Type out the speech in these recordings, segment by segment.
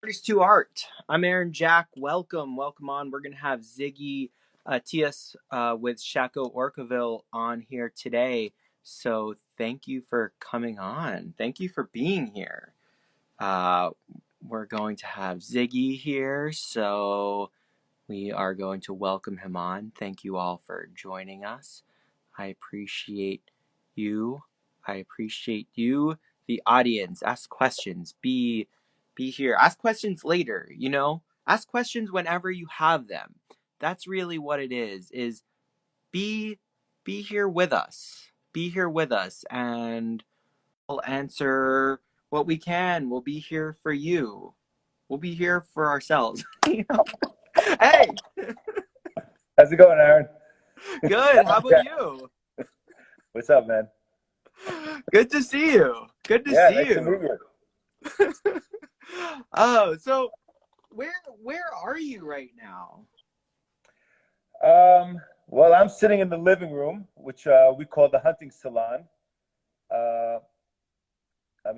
Artist to Art. I'm Aaron Jack. Welcome on. We're gonna have Ziggy Attias with Chateau Orquevaux on here today. So thank you for coming on. Thank you for being here. Uh, we're going to have Ziggy here, so we are going to welcome him on. Thank you all for joining us. I appreciate you. I appreciate you, the audience. Ask questions. Be here. Ask questions later, Ask questions whenever you have them. That's really what it is be be here with us. Be here with us and we'll answer what we can. We'll be here for you. We'll be here for ourselves. Hey, How's it going, Aaron? good. How about you? What's up, man? Good to see you. Good to Yeah, see nice to meet you. you. Oh, so where are you right now? Well, I'm sitting in the living room, which we call the hunting salon. Uh,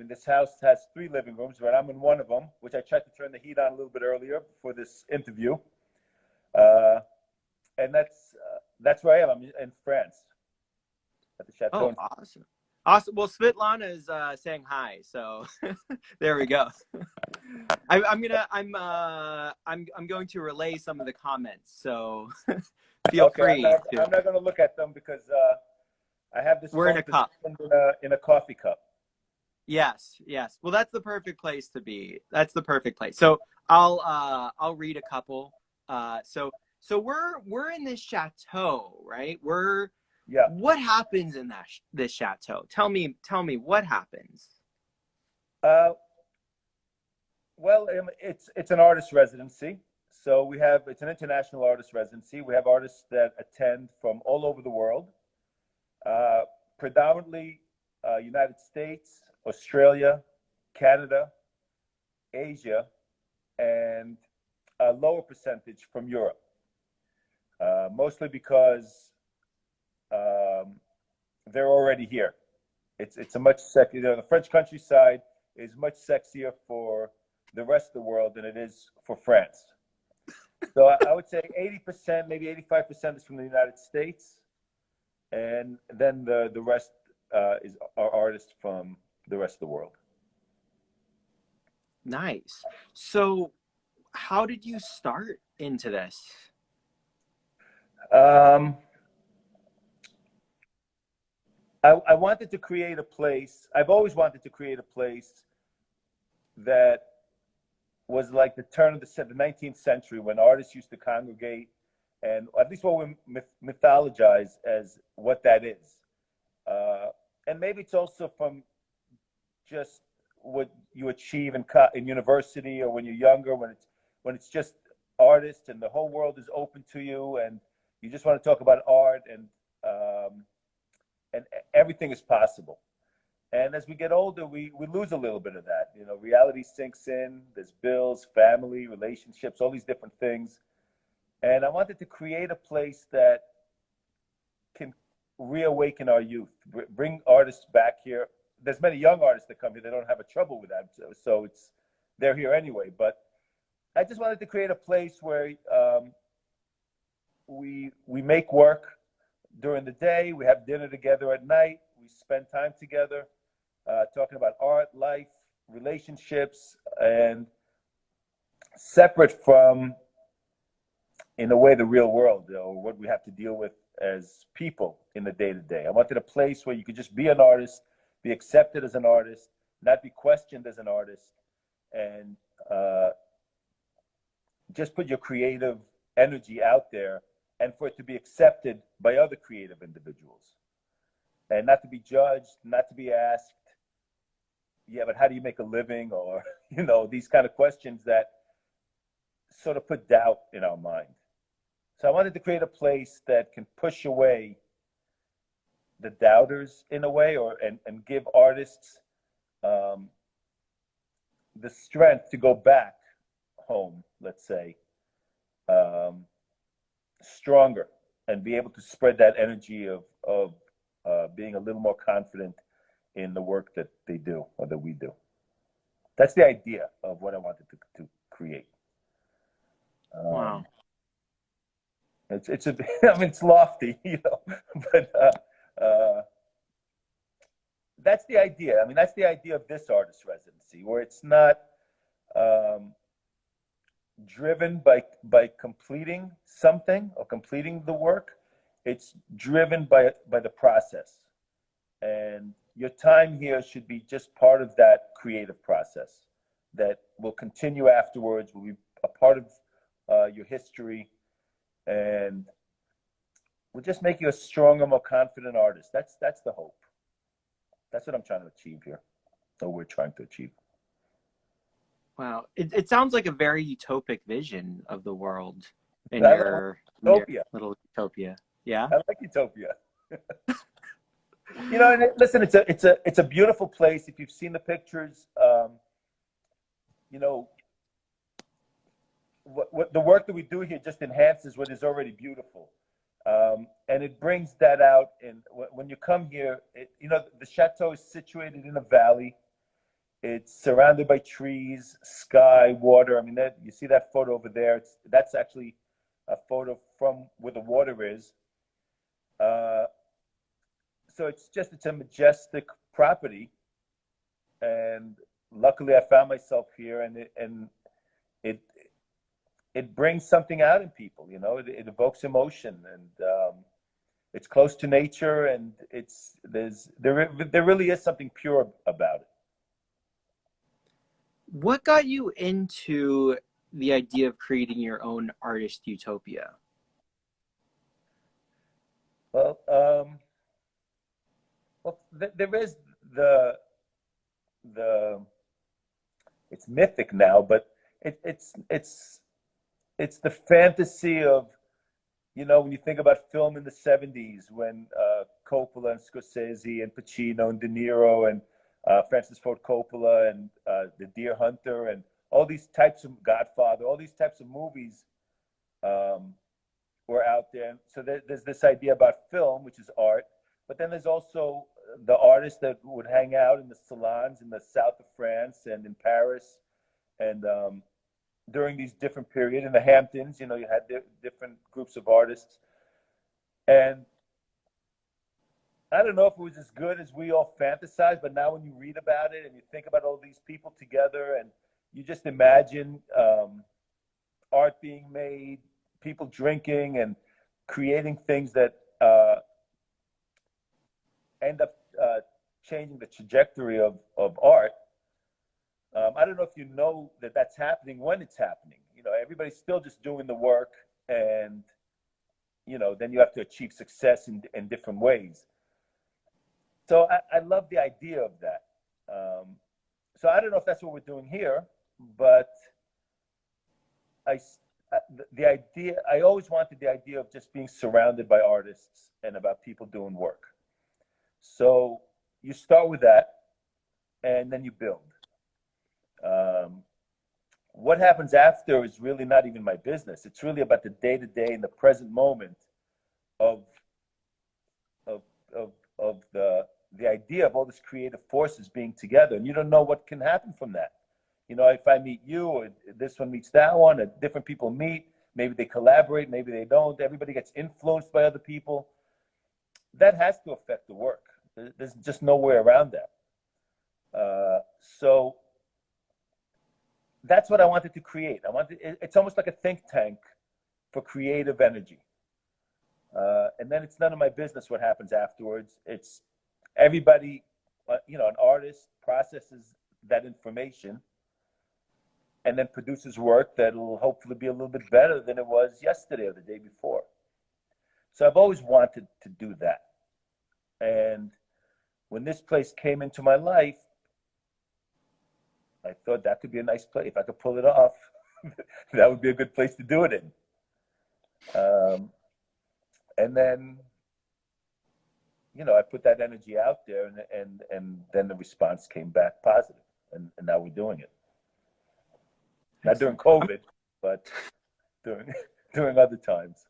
this house has three living rooms, but I'm in one of them, which I tried to turn the heat on a little bit earlier for this interview. Uh, and that's where I am. I'm in France at the Oh, Chateau. awesome. Awesome. Well, Svetlana is saying hi, so there we go. I'm going to relay some of the comments, so feel Okay, free to. I'm not going to look at them because I have this We're in phone a cup. positioned in a coffee cup. Yes, yes. Well, that's the perfect place to be. That's the perfect place. So I'll read a couple. So we're in this chateau, right? Yeah. What happens in this chateau? Tell me what happens. Uh, Well, it's an artist residency. So it's an international artist residency. We have artists that attend from all over the world, uh, predominantly United States, Australia, Canada, Asia, and a lower percentage from Europe. Mostly because um, they're already here. It's a much sexier. The French countryside is much sexier for the rest of the world than it is for France. So I would say 80%, maybe 85% is from the United States, and then the rest is our artists from the rest of the world. Nice. So how did you start into this? Um, I wanted to create a place. I've always wanted to create a place that was like the turn of the 19th century when artists used to congregate, and at least what we mythologize as what that is. And maybe it's also from just what you achieve in university or when you're younger, when it's just artists and the whole world is open to you, and you just want to talk about art, and everything is possible. And as we get older, we lose a little bit of that. Reality sinks in. There's bills, family, relationships, all these different things. And I wanted to create a place that can reawaken our youth, bring artists back here. There's many young artists that come here. They don't have a trouble with that, so they're here anyway. But I just wanted to create a place where we make work during the day. We have dinner together at night. We spend time together talking about art, life, relationships, and separate from, in a way, the real world, or what we have to deal with as people in the day to day. I wanted a place where you could just be an artist, be accepted as an artist, not be questioned as an artist, and just put your creative energy out there, and for it to be accepted by other creative individuals, and not to be judged, not to be asked, yeah, but how do you make a living? Or, these kind of questions that sort of put doubt in our mind. So I wanted to create a place that can push away the doubters in a way, and give artists um, the strength to go back home, let's say, um, stronger, and be able to spread that energy of being a little more confident in the work that they do or that we do. That's the idea of what I wanted create. Wow. It's a I mean it's lofty, you know, but that's the idea. I mean that's the idea of this artist residency, where it's not um, driven by completing something or completing the work. It's driven by the process, and your time here should be just part of that creative process that will continue afterwards. Will be a part of your history, and will just make you a stronger, more confident artist. That's the hope. That's what I'm trying to achieve here. So we're trying to achieve. Wow. It sounds like a very utopic vision of the world in I like in your utopia. little utopia. Yeah. I like utopia. You know, and listen, it's a beautiful place. If you've seen the pictures, you know, what the work that we do here just enhances what is already beautiful, and it brings that out. And when you come here, you know, the chateau is situated in a valley. It's surrounded by trees, sky, water. I mean, that you see that photo over there. That's actually a photo from where the water is. Uh, so it's a majestic property, and luckily I found myself here, and it it brings something out in people. You know, it evokes emotion, and it's close to nature, and there really is something pure about it. What got you into the idea of creating your own artist utopia? Well, there is the the it's mythic now, but it's the fantasy of, you know, when you think about film in the 70s, when Coppola and Scorsese and Pacino and De Niro and Francis Ford Coppola and The Deer Hunter and all these types of Godfather, all these types of movies um, were out there. So there's this idea about film, which is art, but then there's also the artists that would hang out in the salons in the south of France and in Paris, and during these different periods in the Hamptons, you know, you had different groups of artists, and I don't know if it was as good as we all fantasize, but now when you read about it and you think about all these people together, and you just imagine art being made, people drinking and creating things that end up changing the trajectory of art. I don't know if you know that that's happening when it's happening. You know, everybody's still just doing the work, and you know, then you have to achieve success in different ways. So I love the idea of that. So I don't know if that's what we're doing here, but I the idea, I always wanted the idea of just being surrounded by artists and about people doing work. So you start with that, and then you build. Um, what happens after is really not even my business. It's really about the day to day and the present moment of of of the idea of all this creative forces being together, and you don't know what can happen from that. You know, if I meet you, or this one meets that one, or different people meet, maybe they collaborate, maybe they don't. Everybody gets influenced by other people. That has to affect the work. There's just no way around that. So that's what I wanted to create. It's almost like a think tank for creative energy. And then it's none of my business what happens afterwards. It's everybody, you know, an artist processes that information and then produces work that'll hopefully be a little bit better than it was yesterday or the day before. So I've always wanted to do that. And when this place came into my life, I thought that could be a nice place. If I could pull it off, that would be a good place to do it in. And then, you know, I put that energy out there, and then the response came back positive, and now we're doing it. Not during COVID, but during other times.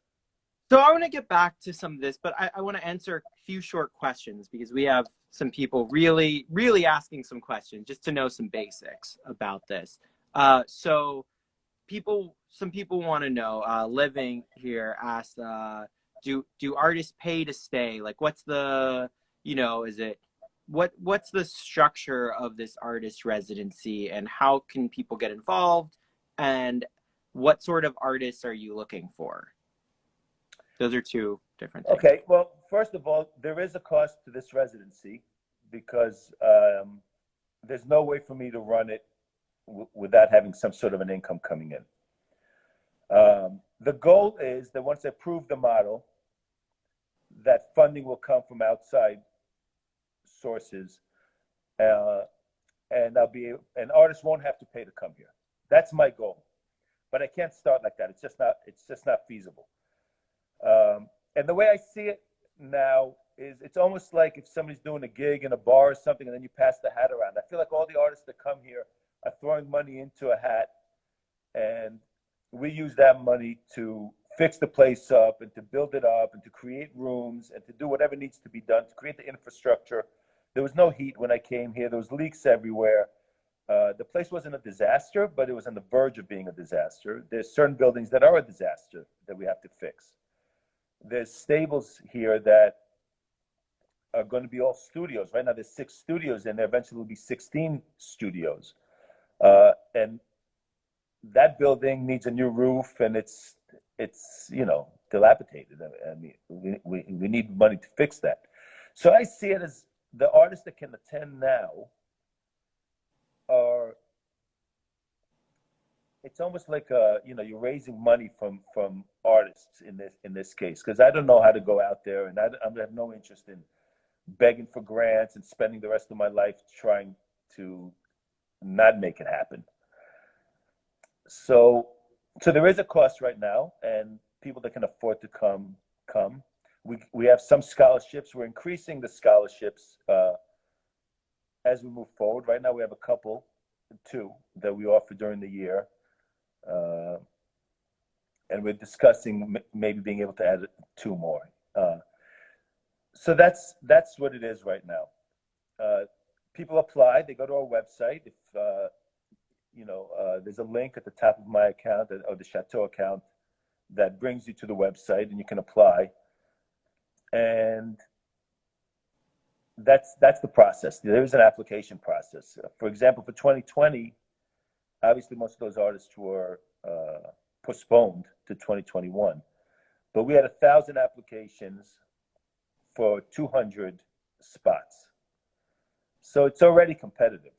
So I want to get back to some of this, but I want to answer a few short questions because we have some people really, really asking some questions just to know some basics about this. So some people want to know, living here asked, do artists pay to stay? Like, what's the, is it, what's the structure of this artist residency, and how can people get involved, and what sort of artists are you looking for? Those are two different things. Okay, well, first of all, there is a cost to this residency because there's no way for me to run it without having some sort of an income coming in. The goal is that once I prove the model, that funding will come from outside sources, and artists won't have to pay to come here. That's my goal, but I can't start like that. It's just not feasible. And the way I see it now is it's almost like if somebody's doing a gig in a bar or something, and then you pass the hat around. I feel like all the artists that come here are throwing money into a hat, and we use that money to fix the place up and to build it up and to create rooms and to do whatever needs to be done to create the infrastructure. There was no heat when I came here. There was leaks everywhere. The place wasn't a disaster, but it was on the verge of being a disaster. There's certain buildings that are a disaster that we have to fix. There's stables here that are going to be all studios. Right now there's 6 studios and there eventually will be 16 studios. And that building needs a new roof, and it's dilapidated. I mean, we need money to fix that. So I see it as the artists that can attend now are, it's almost like you're raising money from artists in this case, because I don't know how to go out there, and I have no interest in begging for grants and spending the rest of my life trying to not make it happen. So there is a cost right now, and people that can afford to come. We have some scholarships. We're increasing the scholarships as we move forward. Right now we have two that we offer during the year. And we're discussing maybe being able to add 2 more. So that's what it is right now. People apply. They go to our website. If there's a link at the top of my account or the Chateau account that brings you to the website, and you can apply. And that's the process. There is an application process. For example, for 2020, obviously most of those artists were postponed to 2021, but we had 1,000 applications for 200 spots. So it's already competitive.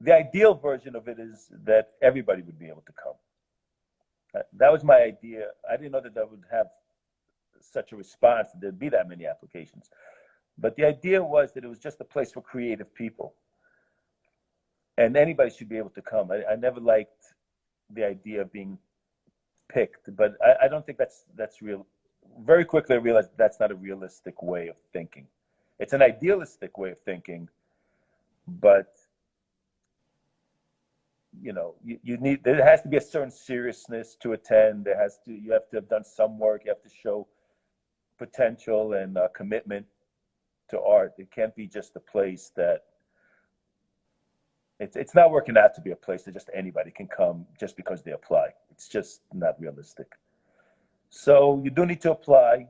The ideal version of it is that everybody would be able to come. That was my idea. I didn't know that would have such a response, that there'd be that many applications. But the idea was that it was just a place for creative people, and anybody should be able to come. I never liked the idea of being picked, but I don't think that's real. Very quickly I realized that's not a realistic way of thinking. It's an idealistic way of thinking, but there has to be a certain seriousness to attend. You have to have done some work. You have to show potential and commitment to art. It can't be just a place that it's not working out to be a place that just anybody can come just because they apply. It's just not realistic. So you do need to apply,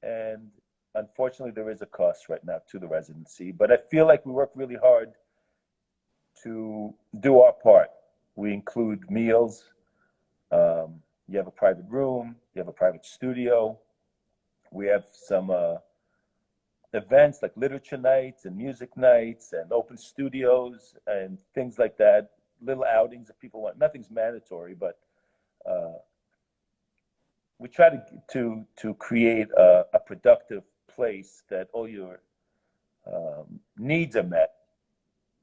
and unfortunately there is a cost right now to the residency, but I feel like we work really hard to do our part. We include meals. You have a private room. You have a private studio. We have some events like literature nights and music nights and open studios and things like that. Little outings if people want. Nothing's mandatory, but we try to create a productive place that all your needs are met,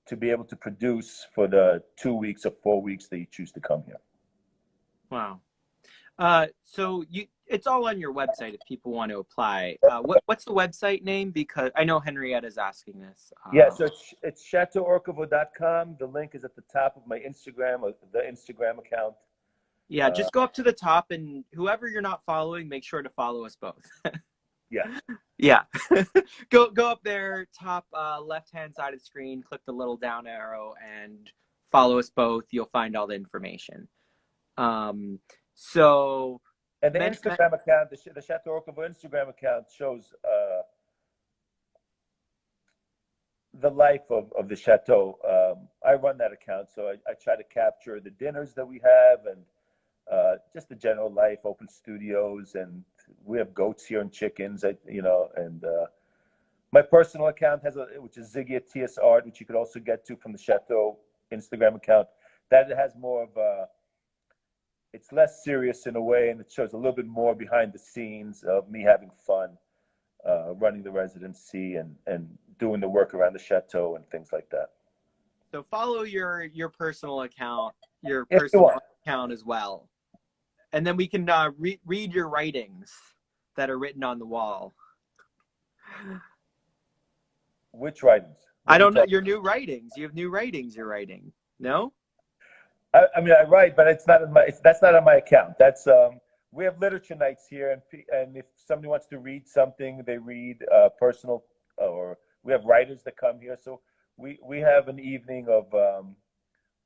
to be able to produce for the 2 weeks or 4 weeks that you choose to come here. Wow. So it's all on your website if people want to apply. What's the website name? Because I know Henrietta's asking this. Yeah, so it's chateauorquevaux.com. The link is at the top of my Instagram, or the Instagram account. Yeah, just go up to the top, and whoever you're not following, make sure to follow us both. Yeah. Yeah. Go up there, top left-hand side of the screen, click the little down arrow, and follow us both. You'll find all the information. Um, so, And the men, men, Instagram account, the Chateau Orquevaux Instagram account shows the life of the chateau. I run that account, so I try to capture the dinners that we have and just the general life, open studios, and we have goats here and chickens, and my personal account which is Ziggy Attias Art, which you could also get to from the Chateau Instagram account. That has more of it's less serious in a way, and it shows a little bit more behind the scenes of me having fun, running the residency and doing the work around the chateau and things like that. so follow your personal account, If you want. as well, and then we can read your writings that are written on the wall. Which writings? I don't know your new writings. You have new writings you're writing. No? I mean, I write, but it's not on that's not on my account. That's we have literature nights here, and if somebody wants to read something, they read personal, or we have writers that come here. So we have an evening of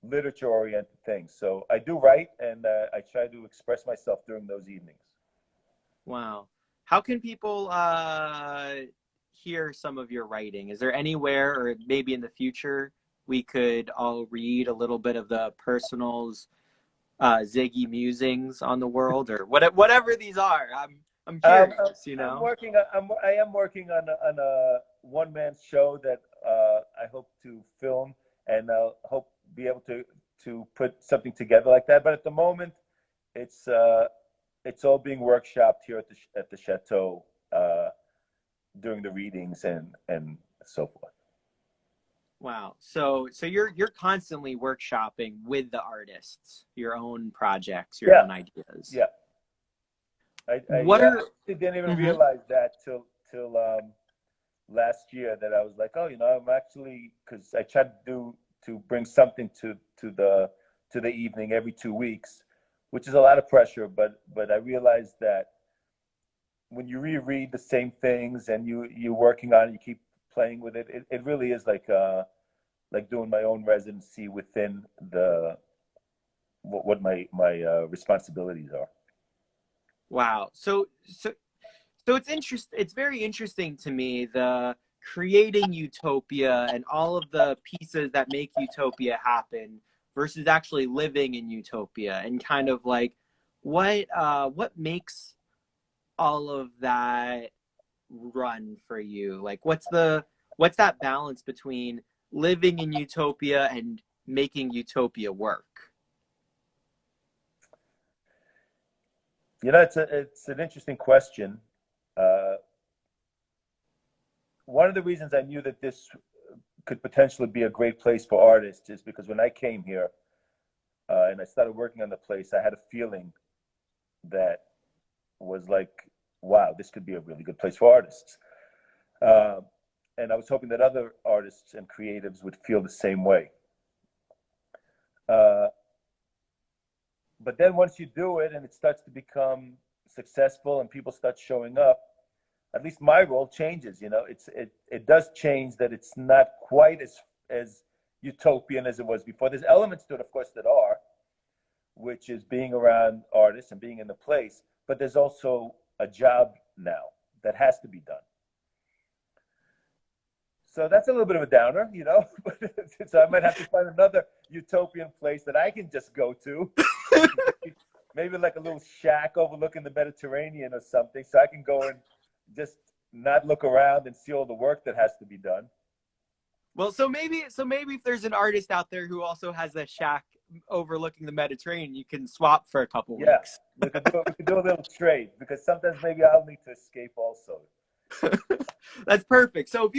literature-oriented things. So I do write, and I try to express myself during those evenings. Wow. How can people hear some of your writing? Is there anywhere, or maybe in the future, we could all read a little bit of the personals, Ziggy musings on the world, or whatever these are? I'm curious, you know. I am working on a one-man show that I hope to film, and I'll hope be able to put something together like that. But at the moment, it's all being workshopped here at the chateau during the readings and so forth. Wow. So you're constantly workshopping with the artists, your own projects, your own ideas. Yeah. I didn't even realize that till last year, that I was like, oh, I'm actually, because I tried to bring something to the evening every 2 weeks, which is a lot of pressure, but I realized that when you reread the same things and you're working on it, you keep playing with it, it really is like doing my own residency within what my responsibilities are. Wow. So it's very interesting to me, the creating utopia and all of the pieces that make utopia happen versus actually living in utopia, and kind of like what makes all of that run for you? Like what's that balance between living in utopia and making utopia work? It's an interesting question. One of the reasons I knew that this could potentially be a great place for artists is because when I came here and I started working on the place, I had a feeling that was like, wow, this could be a really good place for artists. And I was hoping that other artists and creatives would feel the same way. But then once you do it and it starts to become successful and people start showing up, at least my role changes. It does change, that it's not quite as utopian as it was before. There's elements to it, of course, that are, which is being around artists and being in the place, but there's also a job now that has to be done. So that's a little bit of a downer, so I might have to find another utopian place that I can just go to. Maybe like a little shack overlooking the Mediterranean or something, so I can go and just not look around and see all the work that has to be done. Well, so maybe if there's an artist out there who also has a shack overlooking the Mediterranean, you can swap for a couple weeks. We could do a little trade, because sometimes maybe I'll need to escape also. That's perfect. So if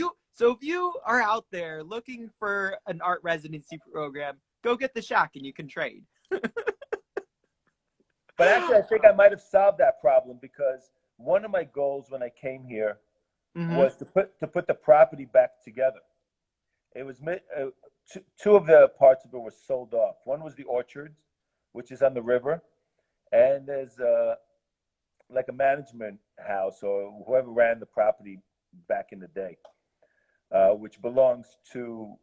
you are out there looking for an art residency program, go get the shack and you can trade. But actually, I think I might have solved that problem, because one of my goals when I came here was to put the property back together. It was two of the parts of it were sold off. One was the orchards, which is on the river, and there's like a management house, or whoever ran the property back in the day, which belongs to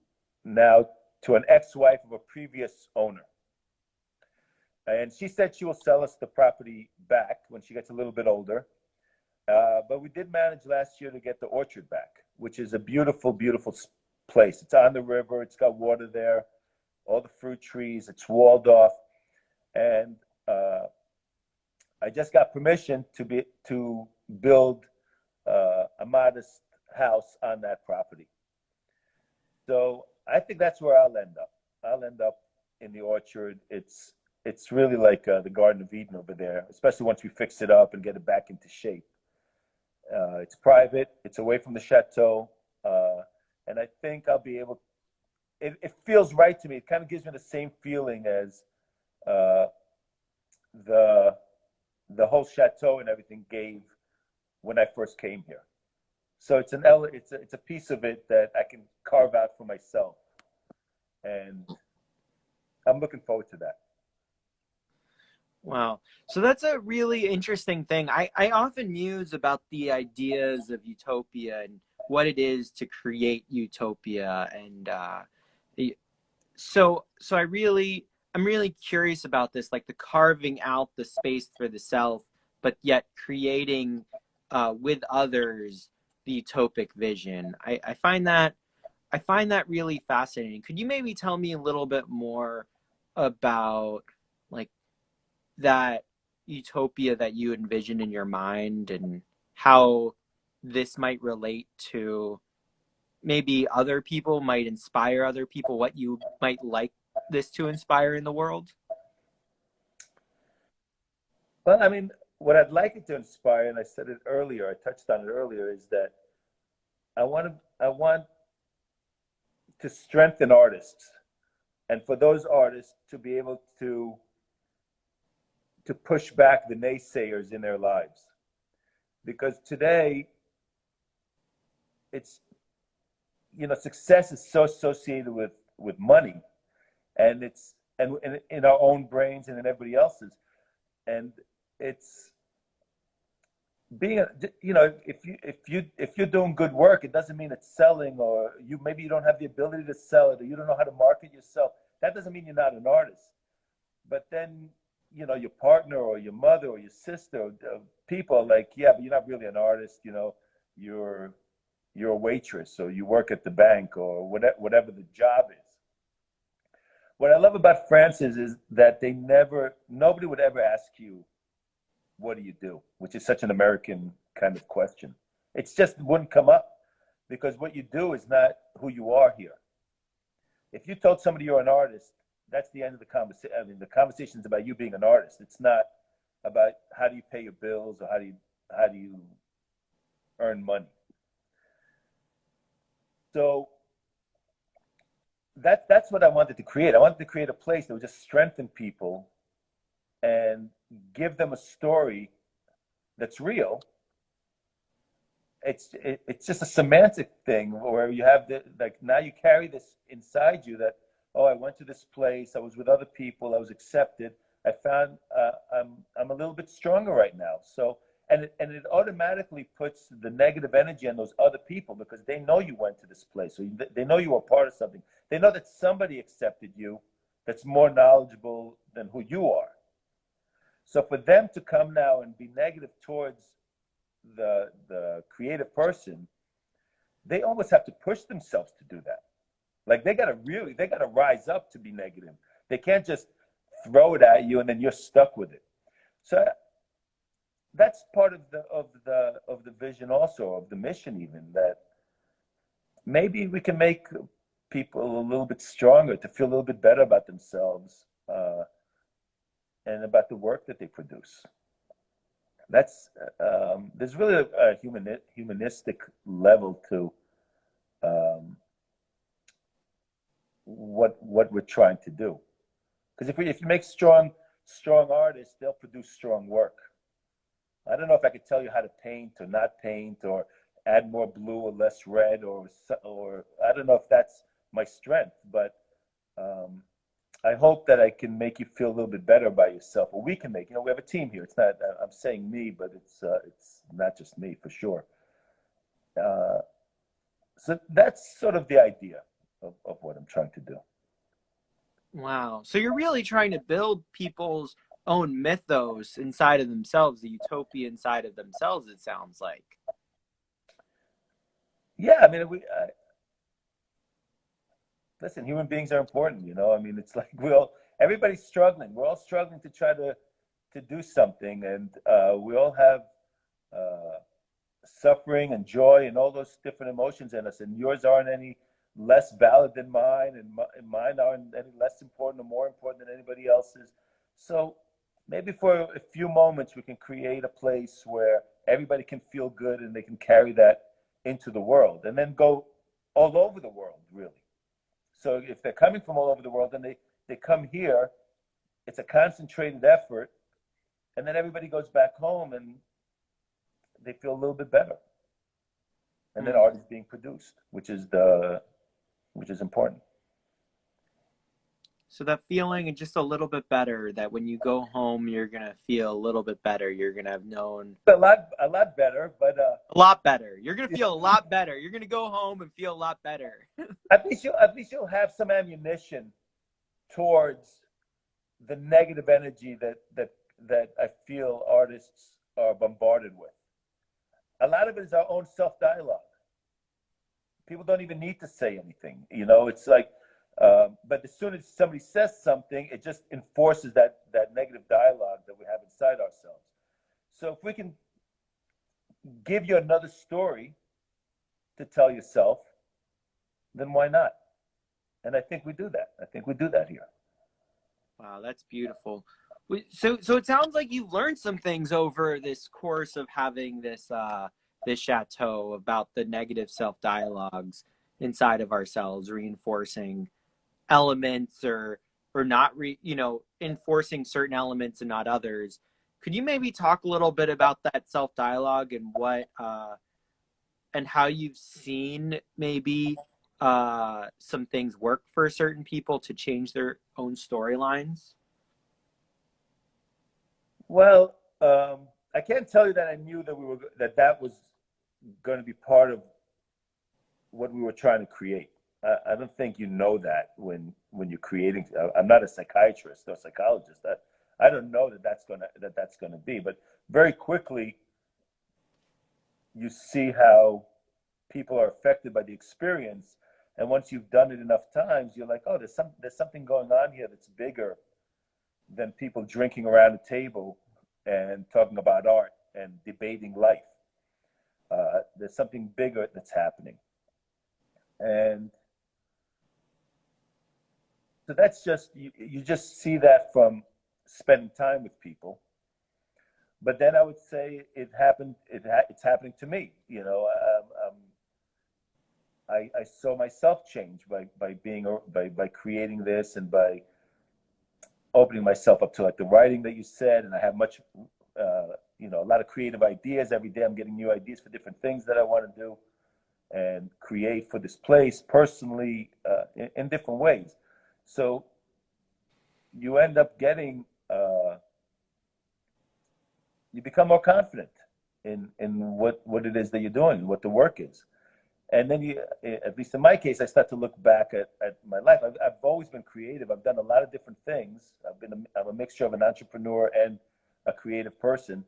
now to an ex-wife of a previous owner. And she said she will sell us the property back when she gets a little bit older. But we did manage last year to get the orchard back, which is a beautiful, beautiful place. It's on the river. It's got water there, all the fruit trees. It's walled off. And I just got permission to build a modest house on that property. So I think that's where I'll end up. I'll end up in the orchard. It's really like the Garden of Eden over there, especially once we fix it up and get it back into shape. It's private. It's away from the chateau, and I think I'll be able. It feels right to me. It kind of gives me the same feeling as the whole chateau and everything gave when I first came here. So it's a piece of it that I can carve out for myself, and I'm looking forward to that. Wow. So that's a really interesting thing. I often muse about the ideas of utopia and what it is to create utopia. And so I'm really curious about this, like the carving out the space for the self, but yet creating with others the utopic vision. I find that really fascinating. Could you maybe tell me a little bit more about like that utopia that you envision in your mind and how this might relate to maybe other people, might inspire other people, what you might like this to inspire in the world? Well, I mean, what I'd like it to inspire, and I said it earlier, I touched on it earlier, is that I want to strengthen artists, and for those artists to be able to push back the naysayers in their lives, because today it's, success is so associated with money, and and in our own brains and in everybody else's, and it's being if you're doing good work, it doesn't mean it's selling, or maybe you don't have the ability to sell it, or you don't know how to market yourself. That doesn't mean you're not an artist. But then your partner or your mother or your sister, or people are like, yeah, but you're not really an artist. You're a waitress, or you work at the bank, or whatever the job is. What I love about Francis is that nobody would ever ask you, what do you do? Which is such an American kind of question. It's just wouldn't come up, because what you do is not who you are here. If you told somebody you're an artist, that's the end of the conversation. I mean, the conversation is about you being an artist. It's not about how do you pay your bills, or how do you earn money. So that's what I wanted to create. I wanted to create a place that would just strengthen people and give them a story that's real. It's just a semantic thing where you have now you carry this inside you that, oh, I went to this place, I was with other people, I was accepted, I found I'm a little bit stronger right now. So and it automatically puts the negative energy on those other people, because they know you went to this place, or they know you were part of something. They know that somebody accepted you that's more knowledgeable than who you are. So for them to come now and be negative towards the creative person, they almost have to push themselves to do that. Like they gotta rise up to be negative. They can't just throw it at you and then you're stuck with it. So that's part of the vision, also of the mission, even, that maybe we can make people a little bit stronger, to feel a little bit better about themselves, and about the work that they produce. That's there's really a humanistic level to what we're trying to do. Because if you make strong artists, they'll produce strong work. I don't know if I could tell you how to paint or not paint, or add more blue or less red, or I don't know if that's my strength, but I hope that I can make you feel a little bit better about yourself, or we can make. We have a team here. It's not. I'm saying me, but it's not just me, for sure. So that's sort of the idea of what I'm trying to do. Wow. So you're really trying to build people's own mythos inside of themselves, the utopia inside of themselves, it sounds like. Yeah, I mean, listen, human beings are important, you know. I mean, it's like everybody's struggling. We're all struggling to try to do something, and we all have uh, suffering and joy and all those different emotions in us. And yours aren't any less valid than mine, and mine aren't any less important or more important than anybody else's. So maybe for a few moments we can create a place where everybody can feel good and they can carry that into the world, and then go all over the world, really. So if they're coming from all over the world and they come here, it's a concentrated effort, and then everybody goes back home and they feel a little bit better. And then Mm. art is being produced, which is important. So that feeling and just a little bit better that when you go home, you're going to feel a little bit better. You're going to have known A lot better, but a lot better. You're going to feel a lot better. You're going to go home and feel a lot better. at least you'll have some ammunition towards the negative energy that I feel artists are bombarded with. A lot of it is our own self dialogue. People don't even need to say anything. You know, it's like, but as soon as somebody says something, it just enforces that negative dialogue that we have inside ourselves. So if we can give you another story to tell yourself, then why not? And I think we do that. I think we do that here. Wow, that's beautiful. So it sounds like you've learned some things over this course of having this chateau about the negative self dialogues inside of ourselves, reinforcing elements or not enforcing certain elements and not others. Could you maybe talk a little bit about that self dialogue and what and how you've seen maybe some things work for certain people to change their own storylines? Well, I can't tell you that I knew that was going to be part of what we were trying to create. I don't think you know that when you're creating. I'm not a psychiatrist or psychologist. I don't know that's gonna be. But very quickly, you see how people are affected by the experience, and once you've done it enough times, you're like, oh, there's something going on here that's bigger than people drinking around a table and talking about art and debating life. There's something bigger that's happening, and so that's just you just see that from spending time with people. But then I would say it's happening to me. You know, I saw myself change by being by creating this and by opening myself up to like the writing that you said, and I have much a lot of creative ideas every day. I'm getting new ideas for different things that I want to do and create for this place personally in different ways. So you end up getting you become more confident in what it is that you're doing, what the work is. And then at least in my case, I start to look back at my life. I've always been creative. I've done a lot of different things. I'm a mixture of an entrepreneur and a creative person.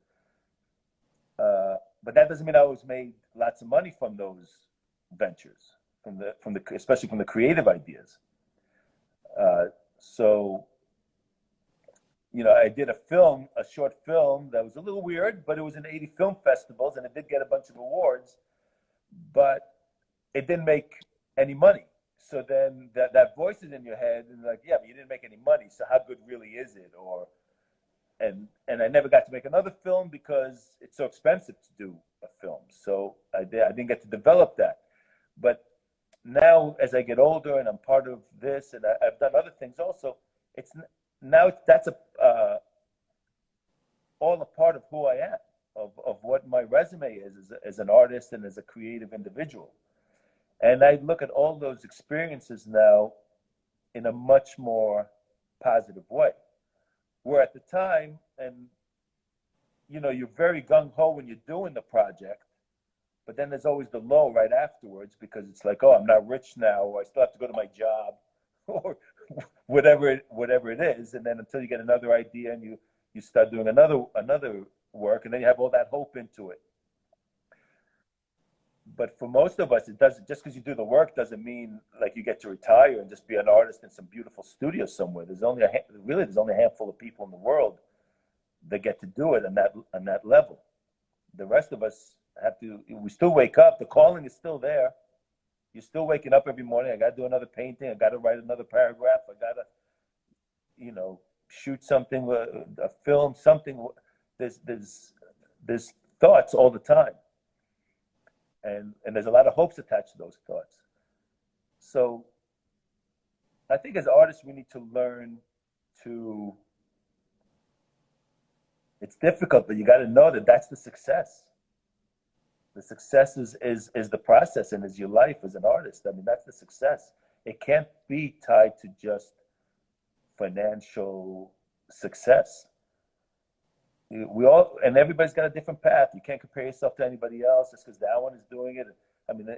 But that doesn't mean I always made lots of money from those ventures, especially from the creative ideas. So I did a short film that was a little weird, but it was in 80 film festivals and it did get a bunch of awards, but it didn't make any money. So then that voice is in your head and like, yeah, but you didn't make any money. So how good really is it? And I never got to make another film because it's so expensive to do a film. So I didn't get to develop that. But now as I get older and I'm part of this and I've done other things also, that's all a part of who I am, of what my resume is as an artist and as a creative individual. And I look at all those experiences now in a much more positive way. Where at the time, and you're very gung ho when you're doing the project, but then there's always the low right afterwards because it's like, oh, I'm not rich now, or I still have to go to my job, or whatever it is, and then until you get another idea and you start doing another work, and then you have all that hope into it. But for most of us, it doesn't. Just because you do the work doesn't mean like you get to retire and just be an artist in some beautiful studio somewhere. There's only a handful of people in the world that get to do it on that level. The rest of us have to. We still wake up. The calling is still there. You're still waking up every morning. I got to do another painting. I got to write another paragraph. I got to, shoot something, a film, something. There's thoughts all the time. And there's a lot of hopes attached to those thoughts. So I think as artists, we need to learn to, it's difficult, but you got to know that that's the success. The success is the process and is your life as an artist. I mean, that's the success. It can't be tied to just financial success. And everybody's got a different path. You can't compare yourself to anybody else just because that one is doing it. I mean,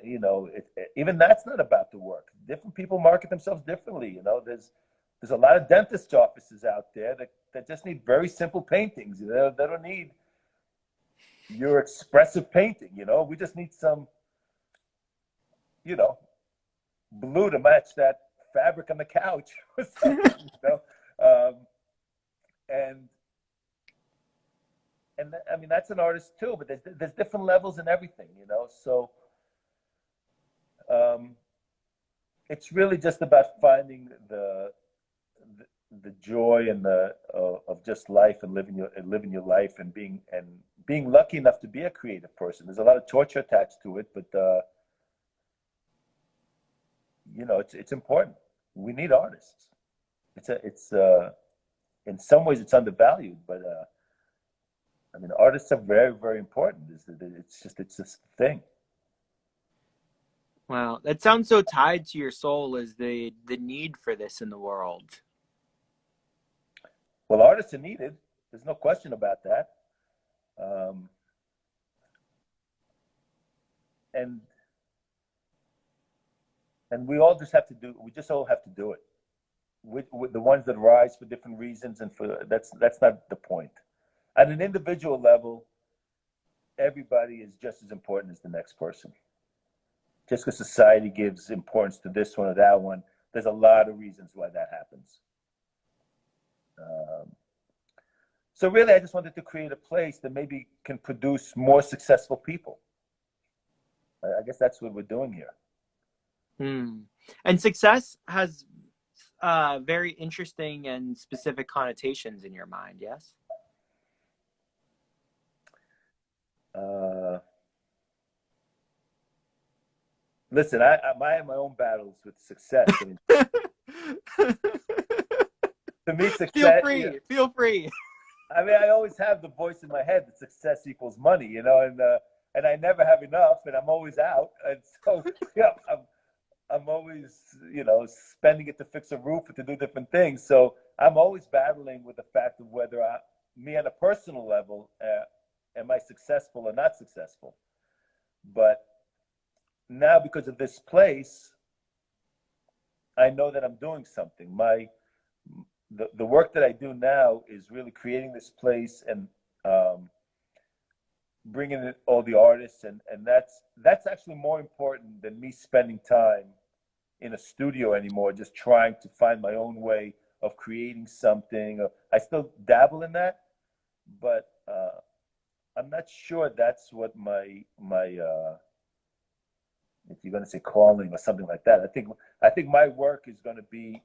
even that's not about the work. Different people market themselves differently. There's a lot of dentist offices out there that just need very simple paintings. They don't need your expressive painting. We just need some, blue to match that fabric on the couch or something. And I mean, that's an artist too, but there's different levels in everything, So it's really just about finding the joy and of just life and living your life and being lucky enough to be a creative person. There's a lot of torture attached to it, but it's important. We need artists. It's in some ways it's undervalued, but. I mean, artists are very, very important. It's just a thing. Wow, that sounds so tied to your soul as the need for this in the world. Well, artists are needed. There's no question about that. And we all just have to do. We just all have to do it. With the ones that rise for different reasons, and that's not the point. At an individual level, everybody is just as important as the next person. Just because society gives importance to this one or that one, there's a lot of reasons why that happens. So really, I just wanted to create a place that maybe can produce more successful people. I guess that's what we're doing here. And success has very interesting and specific connotations in your mind, yes? Listen, I have my own battles with success. I mean, to me, success. Feel free. I mean, I always have the voice in my head that success equals money, and I never have enough, and I'm always out, and so I'm always spending it to fix a roof or to do different things. So I'm always battling with the fact of whether me on a personal level. Am I successful or not successful? But now, because of this place, I know that I'm doing something. The work that I do now is really creating this place and bringing in all the artists, and that's actually more important than me spending time in a studio anymore, just trying to find my own way of creating something. I still dabble in that, but I'm not sure that's what my if you're going to say calling or something like that. I think my work is going to be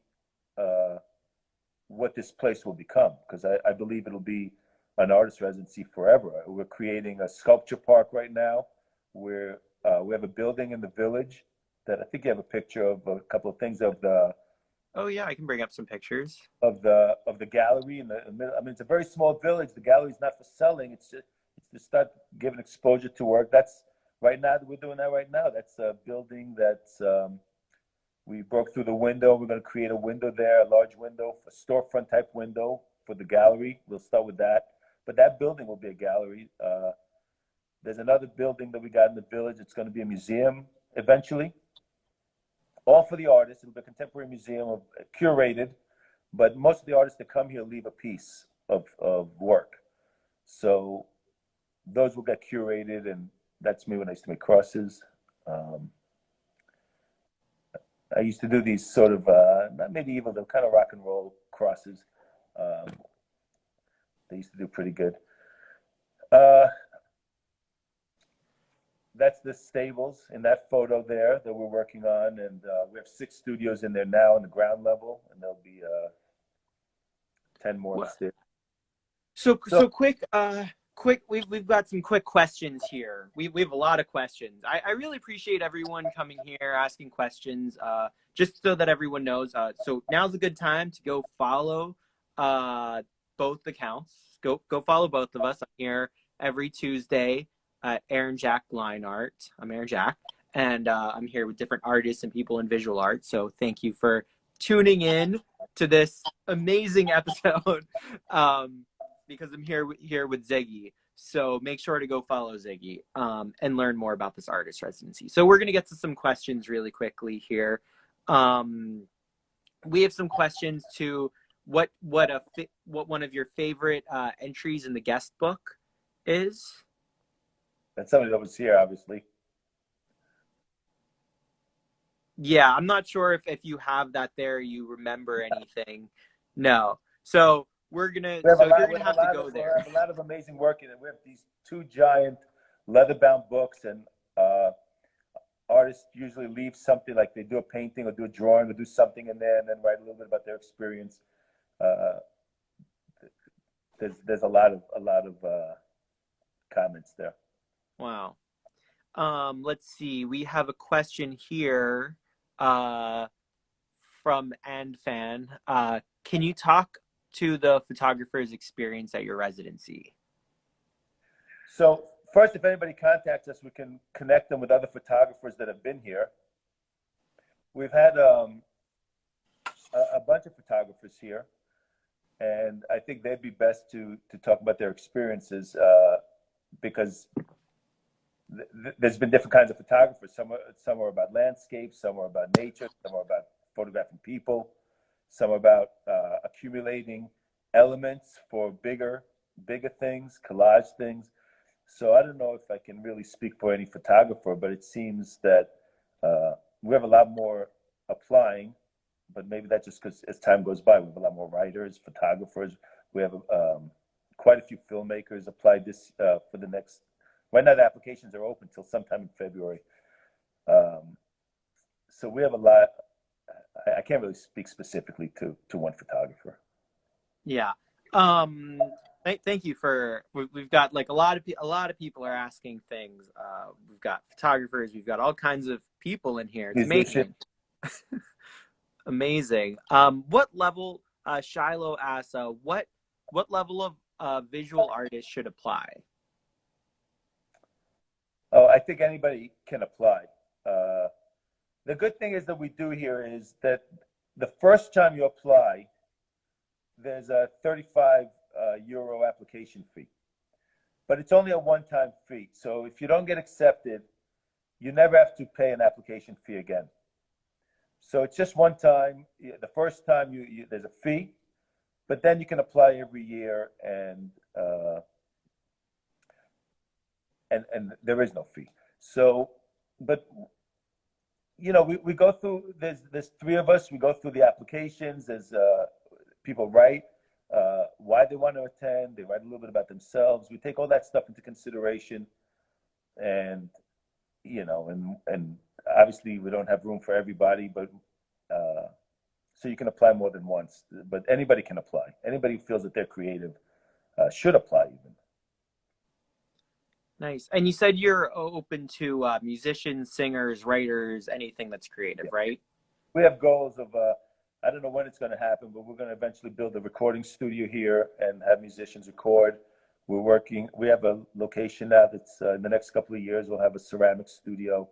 what this place will become, because I believe it'll be an artist residency forever. We're creating a sculpture park right now where we have a building in the village that I think you have a picture of a couple of things of the. Oh yeah, I can bring up some pictures of the gallery in the middle. I mean, it's a very small village. The gallery is not for selling. It's to start giving exposure to work. That's right now. We're doing that right now. That's a building that's we broke through the window. We're going to create a window there, a large window, a storefront type window for the gallery. We'll start with that. But that building will be a gallery. There's another building that we got in the village. It's going to be a museum eventually. all for the artists. It'll be a contemporary museum of curated, but most of the artists that come here leave a piece of work. So those will get curated, and that's me when I used to make crosses. Um, I used to do these sort of not medieval, they're kind of rock and roll crosses. Um, they used to do pretty good. Uh, that's the stables in that photo there that we're working on, and we have 6 studios in there now on the ground level, and there'll be 10 more upstairs. So So quick. We've got some quick questions here. We have a lot of questions. I really appreciate everyone coming here asking questions. Just so that everyone knows. So now's a good time to go follow both accounts. Go follow both of us. I'm here every Tuesday at Aaron Jack Line Art. I'm Aaron Jack, and I'm here with different artists and people in visual art. So thank you for tuning in to this amazing episode. Because I'm here with Ziggy. So make sure to go follow Ziggy and learn more about this artist residency. So we're going to get to some questions really quickly here. We have some questions to what one of your favorite entries in the guest book is. that's somebody that was here, obviously. Yeah, I'm not sure if you have that there. You remember anything? No. So you're gonna have to go there. We have a lot of amazing work in it. We have these 2 giant leather-bound books, and artists usually leave something, like they do a painting or do a drawing or do something in there, and then write a little bit about their experience. There's a lot of comments there. Wow. Let's see. We have a question here from Fan. Can you talk to the photographer's experience at your residency? So first, if anybody contacts us, we can connect them with other photographers that have been here. We've had a bunch of photographers here, and I think they'd be best to talk about their experiences because there's been different kinds of photographers. Some are about landscapes, some are about nature, some are about photographing people, some are about accumulating elements for bigger things, collage things. So I don't know if I can really speak for any photographer, but it seems that we have a lot more applying, but maybe that's just because as time goes by, we have a lot more writers, photographers. We have quite a few filmmakers applied this for the next. Right now, the applications are open till sometime in February. So we have a lot. I can't really speak specifically to one photographer. Yeah. Thank you for. We've got like a lot of people are asking things. We've got photographers. We've got all kinds of people in here. It's amazing. Amazing. What level? Shiloh asks, what level of visual artist should apply? Oh, I think anybody can apply. The good thing is that we do here is that the first time you apply, there's a 35 euro application fee, but it's only a one-time fee. So if you don't get accepted, you never have to pay an application fee again. So it's just one time. The first time there's a fee, but then you can apply every year, and there is no fee. So, but we go through. There's 3 of us. We go through the applications. There's people write why they want to attend. They write a little bit about themselves. We take all that stuff into consideration, and and obviously we don't have room for everybody, but so you can apply more than once. But anybody can apply. Anybody who feels that they're creative should apply even. Nice. And you said you're open to musicians, singers, writers, anything that's creative, right? We have goals of, I don't know when it's going to happen, but we're going to eventually build a recording studio here and have musicians record. We have a location now that's in the next couple of years, we'll have a ceramic studio.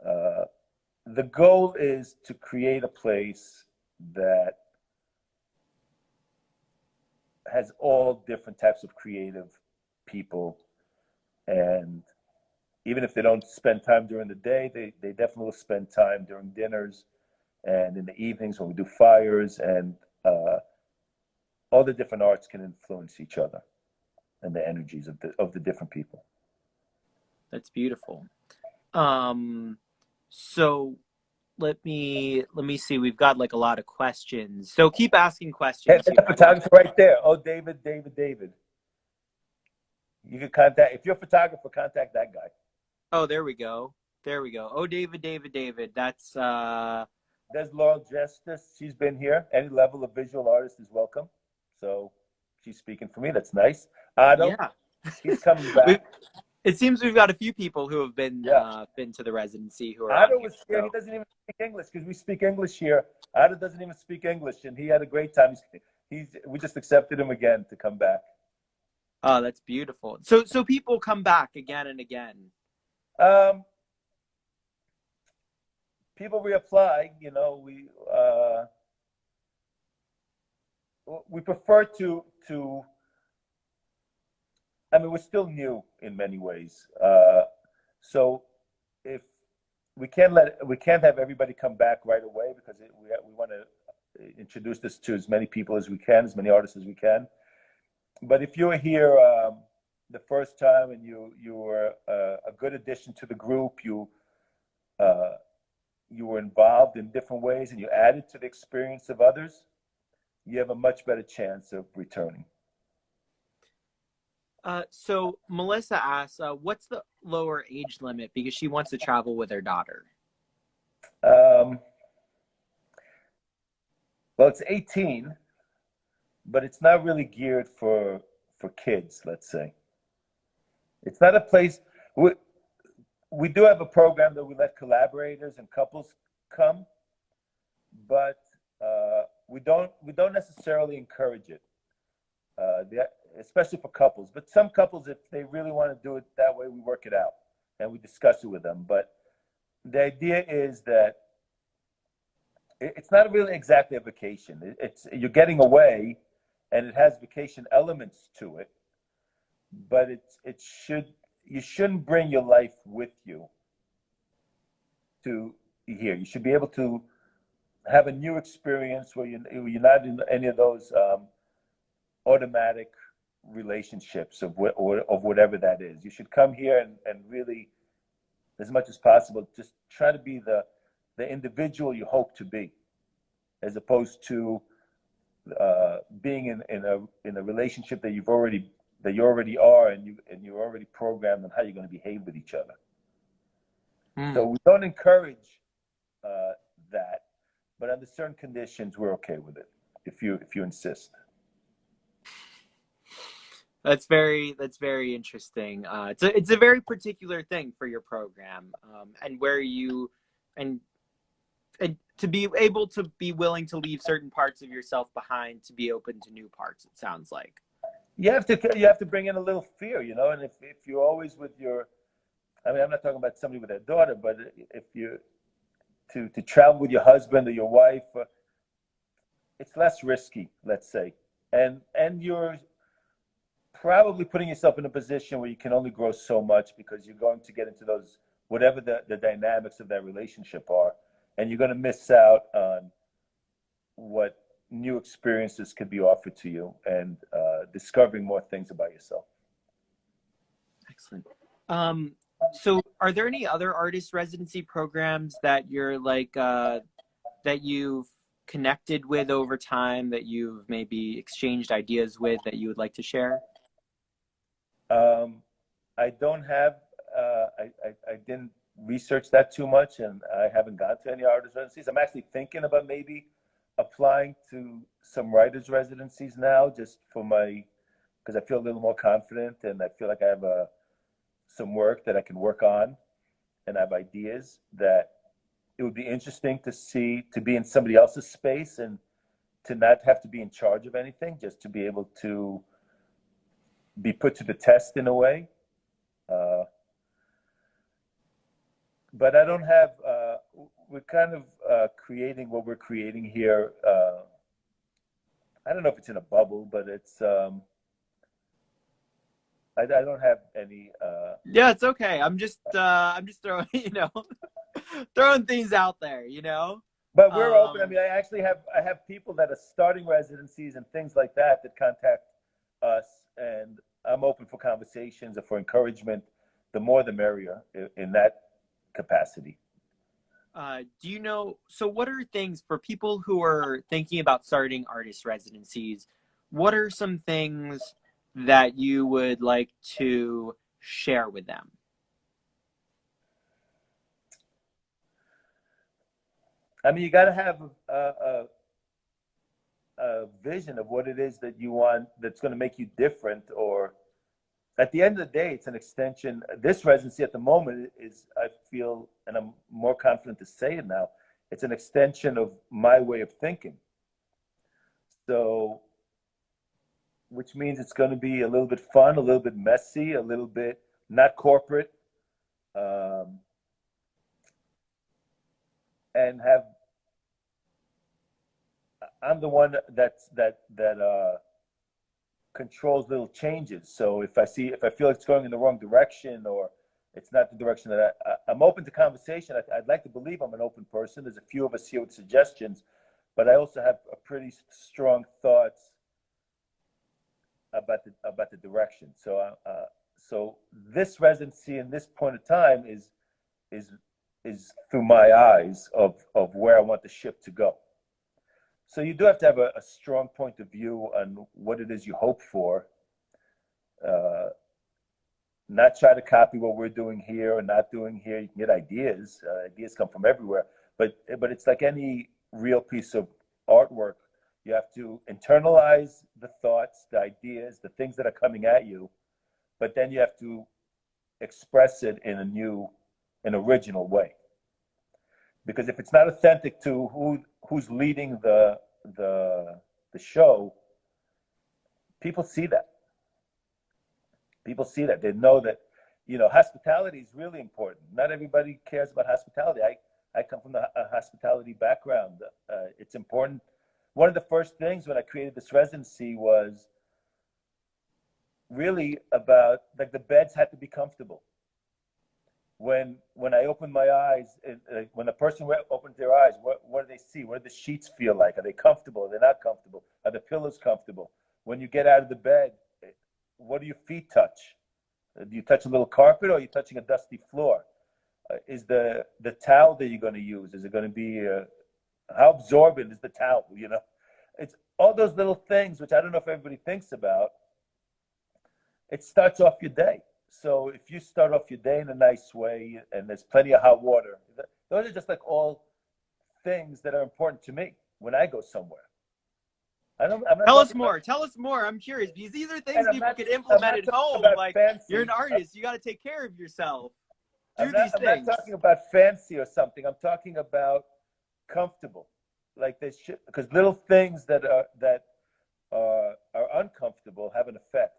The goal is to create a place that has all different types of creative people, and even if they don't spend time during the day, they definitely will spend time during dinners and in the evenings when we do fires, and all the different arts can influence each other and the energies of the different people. That's beautiful. So let me see. We've got like a lot of questions. So keep asking Hey, questions there's a here. I love photographer right there. Oh, David. You can contact, if you're a photographer, contact that guy. Oh, there we go. There we go. Oh, David. That's There's Laurel Justice. She's been here. Any level of visual artist is welcome. So she's speaking for me. That's nice. Otto, yeah. he's coming we back. It seems we've got a few people who have Yeah. been to the residency who are on Otto here. was here. He So, doesn't even speak English because we speak English here. Otto doesn't even speak English, and he had a great time. We just accepted him again to come back. oh, that's beautiful. So people come back again and again. Um, People reapply. You know, we prefer to. I mean, we're still new in many ways. So if we can't have everybody come back right away because we want to introduce this to as many people as we can, as many artists as we can. But if you're here the first time and you were a good addition to the group, uh, you were involved in different ways and you added to the experience of others, you have a much better chance of returning. So Melissa asks, what's the lower age limit because she wants to travel with her daughter? Um, well, it's 18, but it's not really geared for kids. Let's say it's not a place. We do have a program that we let collaborators and couples come, but we don't necessarily encourage it, especially for couples. But some couples, if they really want to do it that way, we work it out and we discuss it with them. But the idea is that it's not really exactly a vacation. It's you're getting away, and it has vacation elements to it, but it should you shouldn't bring your life with you to here. You should be able to have a new experience where you're not in any of those automatic relationships of whatever that is. You should come here and really, as much as possible, just try to be the individual you hope to be, as opposed to being in a relationship that you already are, and you're already programmed on how you're going to behave with each other. So we don't encourage that, but under certain conditions, we're okay with it if you insist. That's very interesting. It's a very particular thing for your program, and where you and and to be able to be willing to leave certain parts of yourself behind to be open to new parts. It sounds like. You have to bring in a little fear, and if you're always with your, I mean, I'm not talking about somebody with their daughter, but if you to travel with your husband or your wife, it's less risky, let's say, and you're probably putting yourself in a position where you can only grow so much because you're going to get into those whatever the dynamics of that relationship are, and you're going to miss out on what new experiences could be offered to you and discovering more things about yourself. Excellent. So are there any other artist residency programs that you're like that you've connected with over time that you've maybe exchanged ideas with that you would like to share? I don't have. I didn't research that too much, and I haven't gone to any artist residencies. I'm actually thinking about maybe applying to some writers residencies now, just for my because I feel a little more confident, and I feel like I have some work that I can work on, and I have ideas that it would be interesting to be in somebody else's space and to not have to be in charge of anything, just to be able to be put to the test in a way. Uh, but I don't have. We're kind of creating what we're creating here. I don't know if it's in a bubble, but it's. I don't have any. Yeah, it's okay. I'm just throwing, throwing things out there, But we're open. I Um, mean, I have people that are starting residencies and things like that contact us, and I'm open for conversations or for encouragement. The more, the merrier in that capacity. do you know, so what are things for people who are thinking about starting artist residencies? What are some things that you would like to share with them? I mean, you got to have a vision of what it is that you want that's going to make you different. Or at the end of the day, it's an extension. This residency at the moment is, I feel, and I'm more confident to say it now, it's an extension of my way of thinking. So, which means it's going to be a little bit fun, a little bit messy, a little bit not corporate, um, and have. I'm the one that controls little changes. So if I feel it's going in the wrong direction, or it's not the direction that I'm open to conversation. I'd like to believe I'm an open person. There's a few of us here with suggestions, but I also have a pretty strong thoughts about the direction. So this residency in this point of time is through my eyes of where I want the ship to go. So you do have to have a strong point of view on what it is you hope for. Not try to copy what we're doing here or not doing here. You can get ideas. Ideas come from everywhere. But it's like any real piece of artwork. You have to internalize the thoughts, the ideas, the things that are coming at you. But then you have to express it in an original way. Because if it's not authentic to who's leading the show, people see that. People see that. They know that, hospitality is really important. Not everybody cares about hospitality. I come from a hospitality background. It's important. One of the first things when I created this residency was really about, like, the beds had to be comfortable. When I open my eyes, when a person opens their eyes, what do they see? What do the sheets feel like? Are they comfortable? Are they not comfortable? Are the pillows comfortable? When you get out of the bed, what do your feet touch? Do you touch a little carpet, or are you touching a dusty floor? Is the towel that you're going to use, is it going to be, how absorbent is the towel? It's all those little things, which I don't know if everybody thinks about. It starts off your day. So if you start off your day in a nice way and there's plenty of hot water, those are just like all things that are important to me when I go somewhere. I'm not Tell us talking about, more. Tell us more. I'm curious because these are and things people could implement at home. Like, you're an artist, you got to take care of yourself. Do these I'm things. not talking about fancy or something. I'm talking about comfortable. Like this shit, because little things that are uncomfortable have an effect.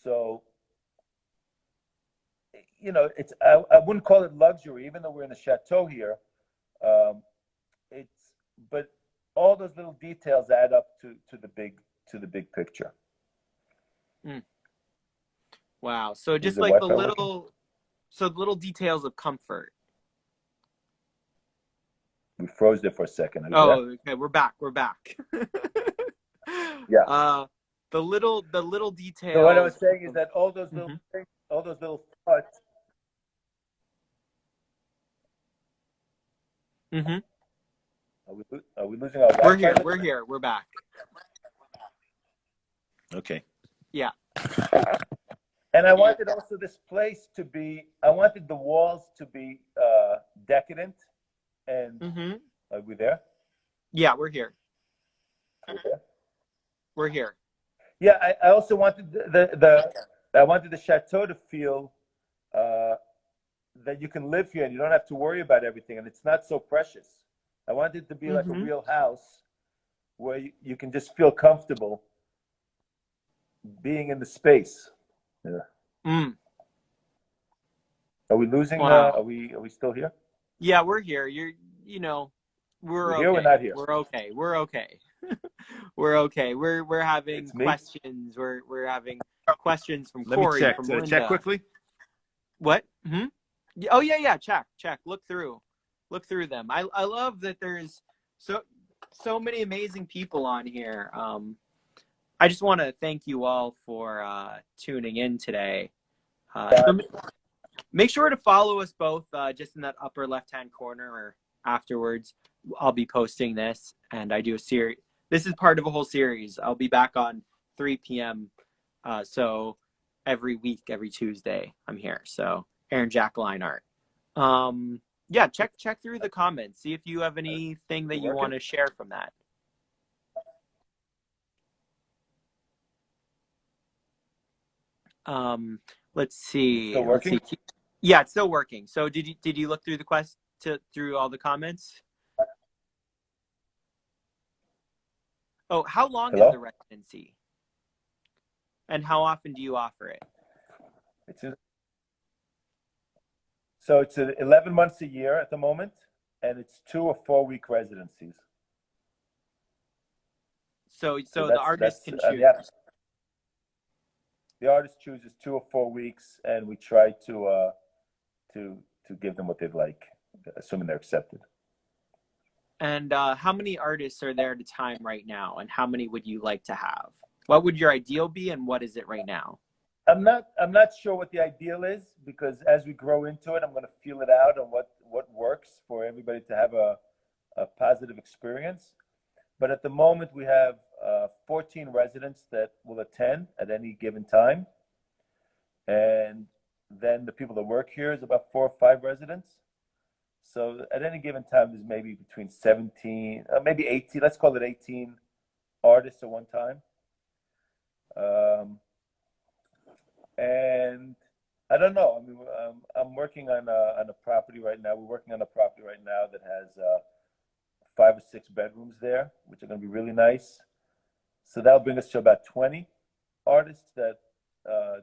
So, it's I wouldn't call it luxury, even though we're in a chateau here. But all those little details add up to the big picture. Mm. Wow. So Is just the like Wi-Fi working? the little details of comfort. We froze there for a second. Are you there? Oh, okay. We're back. We're back. Yeah. The little So what I was details. saying is that all those little Mhm. things, all those little thoughts. Mhm. Are we losing our We're Wi-Fi? here. We're here. We're back. Okay. Yeah. And I wanted also this place to be. I wanted the walls to be decadent. And Mhm. are we there? Yeah, we're here. Are we there? We're here. Yeah. I also wanted I wanted the chateau to feel that you can live here and you don't have to worry about everything, and it's not so precious. I wanted it to be like a Mhm. real house where you can just feel comfortable being in the space. Yeah. Mm. Are we losing? Wow. Are we still here? Yeah, we're here. We're We're here. We're okay. not here. We're okay. We're okay. We're okay. We're having It's me. questions. We're having questions from Let me Corey, check. from Check Linda. quickly. What? Oh yeah. Check. Look through them. I love that there's so many amazing people on here. I just want to thank you all for tuning in today. So make sure to follow us both just in that upper left-hand corner, or afterwards. I'll be posting this, and I do a series. This is part of a whole series. I'll be back on 3 p.m. So every week, every Tuesday, I'm here. So Aaron Jack Line Art. Yeah, check through the comments. See if you have anything that you want to share from that. Let's see. Still working? Let's see. Yeah, it's still working. So did you look through through all the comments? Oh, how long is the residency? And how often do you offer it? So it's 11 months a year at the moment, and it's 2 or 4 week residencies. So the artist can choose. The artist chooses 2 or 4 weeks, and we try to give them what they'd like, assuming they're accepted. And how many artists are there at a time right now, and how many would you like to have? What would your ideal be, and what is it right now? I'm not sure what the ideal is, because as we grow into it, I'm going to feel it out on what works for everybody to have a positive experience. But at the moment, we have 14 residents that will attend at any given time. And then the people that work here is about 4 or 5 residents. So at any given time, there's maybe between 17, maybe 18, let's call it 18 artists at one time. And I don't know. I mean, I'm working on a property right now. We're working on a property right now that has 5 or 6 bedrooms there, which are going to be really nice. So that'll bring us to about 20 artists that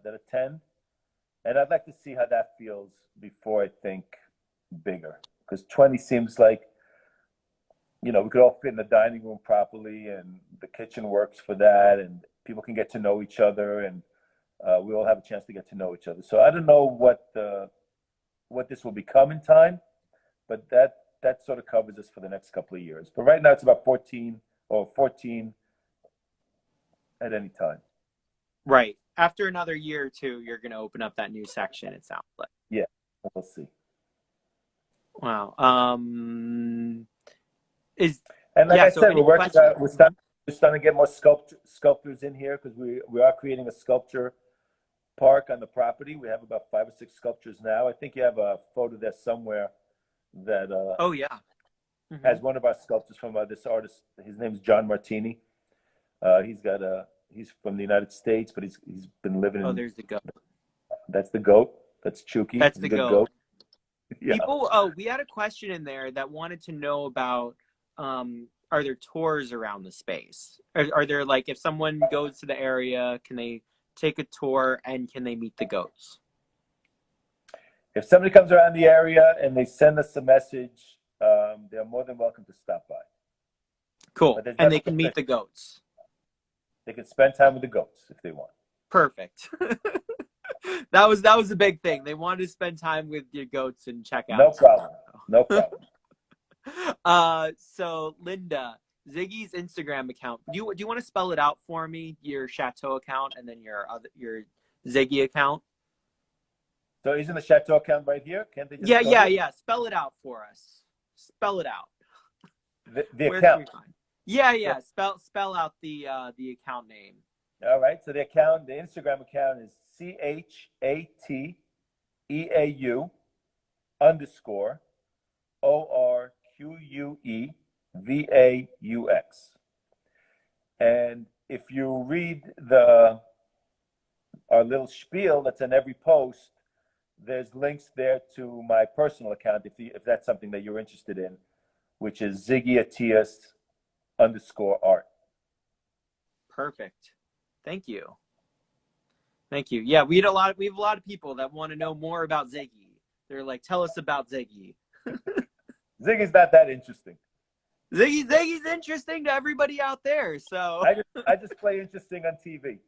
attend. And I'd like to see how that feels before I think bigger, because 20 seems like, we could all fit in the dining room properly, and the kitchen works for that, and people can get to know each other, and we all have a chance to get to know each other. So I don't know what this will become in time, but that sort of covers us for the next couple of years. But right now it's about 14 at any time. Right. After another year or two, you're going to open up that new section, it sounds like. Yeah, we'll see. Wow. And like I said, we're starting to get more sculptors in here, because we are creating a sculpture park on the property. We have about 5 or 6 sculptures now. I think you have a photo there somewhere that oh yeah, has one of our sculptors from this artist. His name is John Martini. He's from the United States, but he's been living in. Oh, there's the goat. That's the goat. That's Chucky. That's the goat. Yeah. We had a question in there that wanted to know about, are there tours around the space? Are there, like, if someone goes to the area, can they take a tour, and can they meet the goats? If somebody comes around the area and they send us a message, they're more than welcome to stop by. Cool. And they can meet the goats. They can spend time with the goats if they want. Perfect. That was a big thing. They wanted to spend time with your goats and check out. No problem. So Linda, Ziggy's Instagram account. Do you want to spell it out for me? Your Chateau account, and then your Ziggy account. So isn't the Chateau account right here? Can't they just yeah. Spell it out for us. Spell it out. The account. Yeah. Spell out the account name. All right. So the Instagram account is CHATEAU_ORQUEVAUX. And if you read our little spiel that's in every post, there's links there to my personal account if that's something that you're interested in, which is Ziggy Attias _art. Perfect. Thank you. Yeah, we have a lot of people that want to know more about Ziggy. They're like, tell us about Ziggy. Ziggy's not that interesting. Ziggy's interesting to everybody out there. So I just play interesting on TV.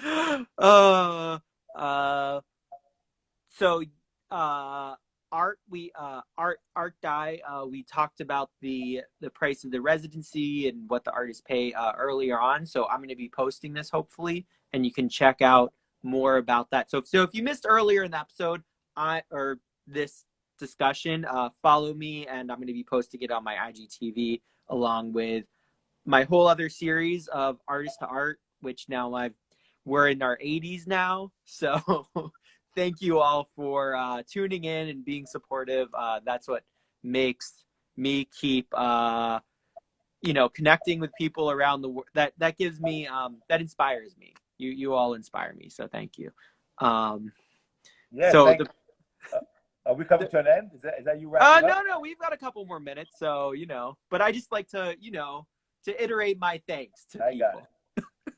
uh, uh, so uh art die we talked about the price of the residency and what the artists pay earlier on, so I'm going to be posting this hopefully, and you can check out more about that. So if you missed earlier in the episode I or this discussion, follow me, and I'm going to be posting it on my IGTV along with my whole other series of artist to art, which now we're in our 80s now. So thank you all for tuning in and being supportive. That's what makes me keep connecting with people around the world. That gives me that inspires me. You all inspire me. So thank you. Um, Yeah, so thank. Are we coming the to an end? Is that you wrapping up? no, we've got a couple more minutes. So but I just like to to iterate my thanks to I got people. it.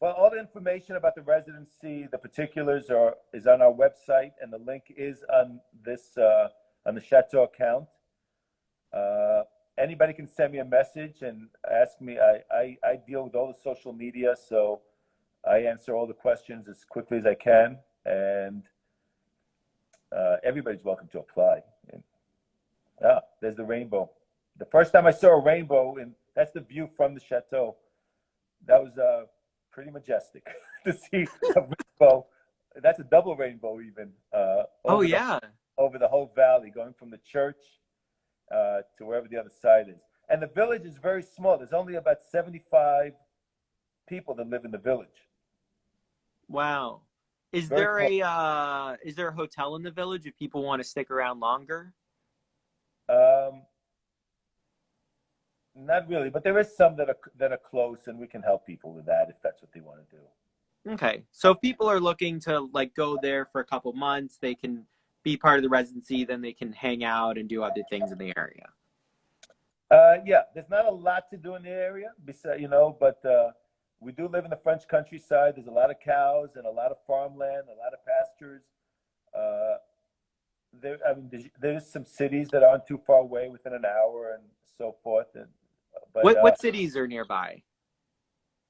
Well, all the information about the residency, the particulars is on our website, and the link is on on the Chateau account. Uh, Anybody can send me a message and ask me. I deal with all the social media, so I answer all the questions as quickly as I can, and everybody's welcome to apply. And, there's the rainbow. The first time I saw a rainbow, and that's the view from the chateau. That was pretty majestic to see a rainbow. That's a double rainbow, even Oh yeah. over the whole valley, going from the church to wherever the other side is. And the village is very small. There's only about 75 people that live in the village. Wow. Is Very there close. a hotel in the village if people want to stick around longer? Um, Not really, but there is some that are close, and we can help people with that if that's what they want to do. Okay. So if people are looking to like go there for a couple months, they can be part of the residency, then they can hang out and do other things in the area. Yeah, there's not a lot to do in the area, besides, but we do live in the French countryside. There's a lot of cows and a lot of farmland, a lot of pastures. Uh, I mean, there's some cities that aren't too far away, within an hour and so forth. And but What cities are nearby?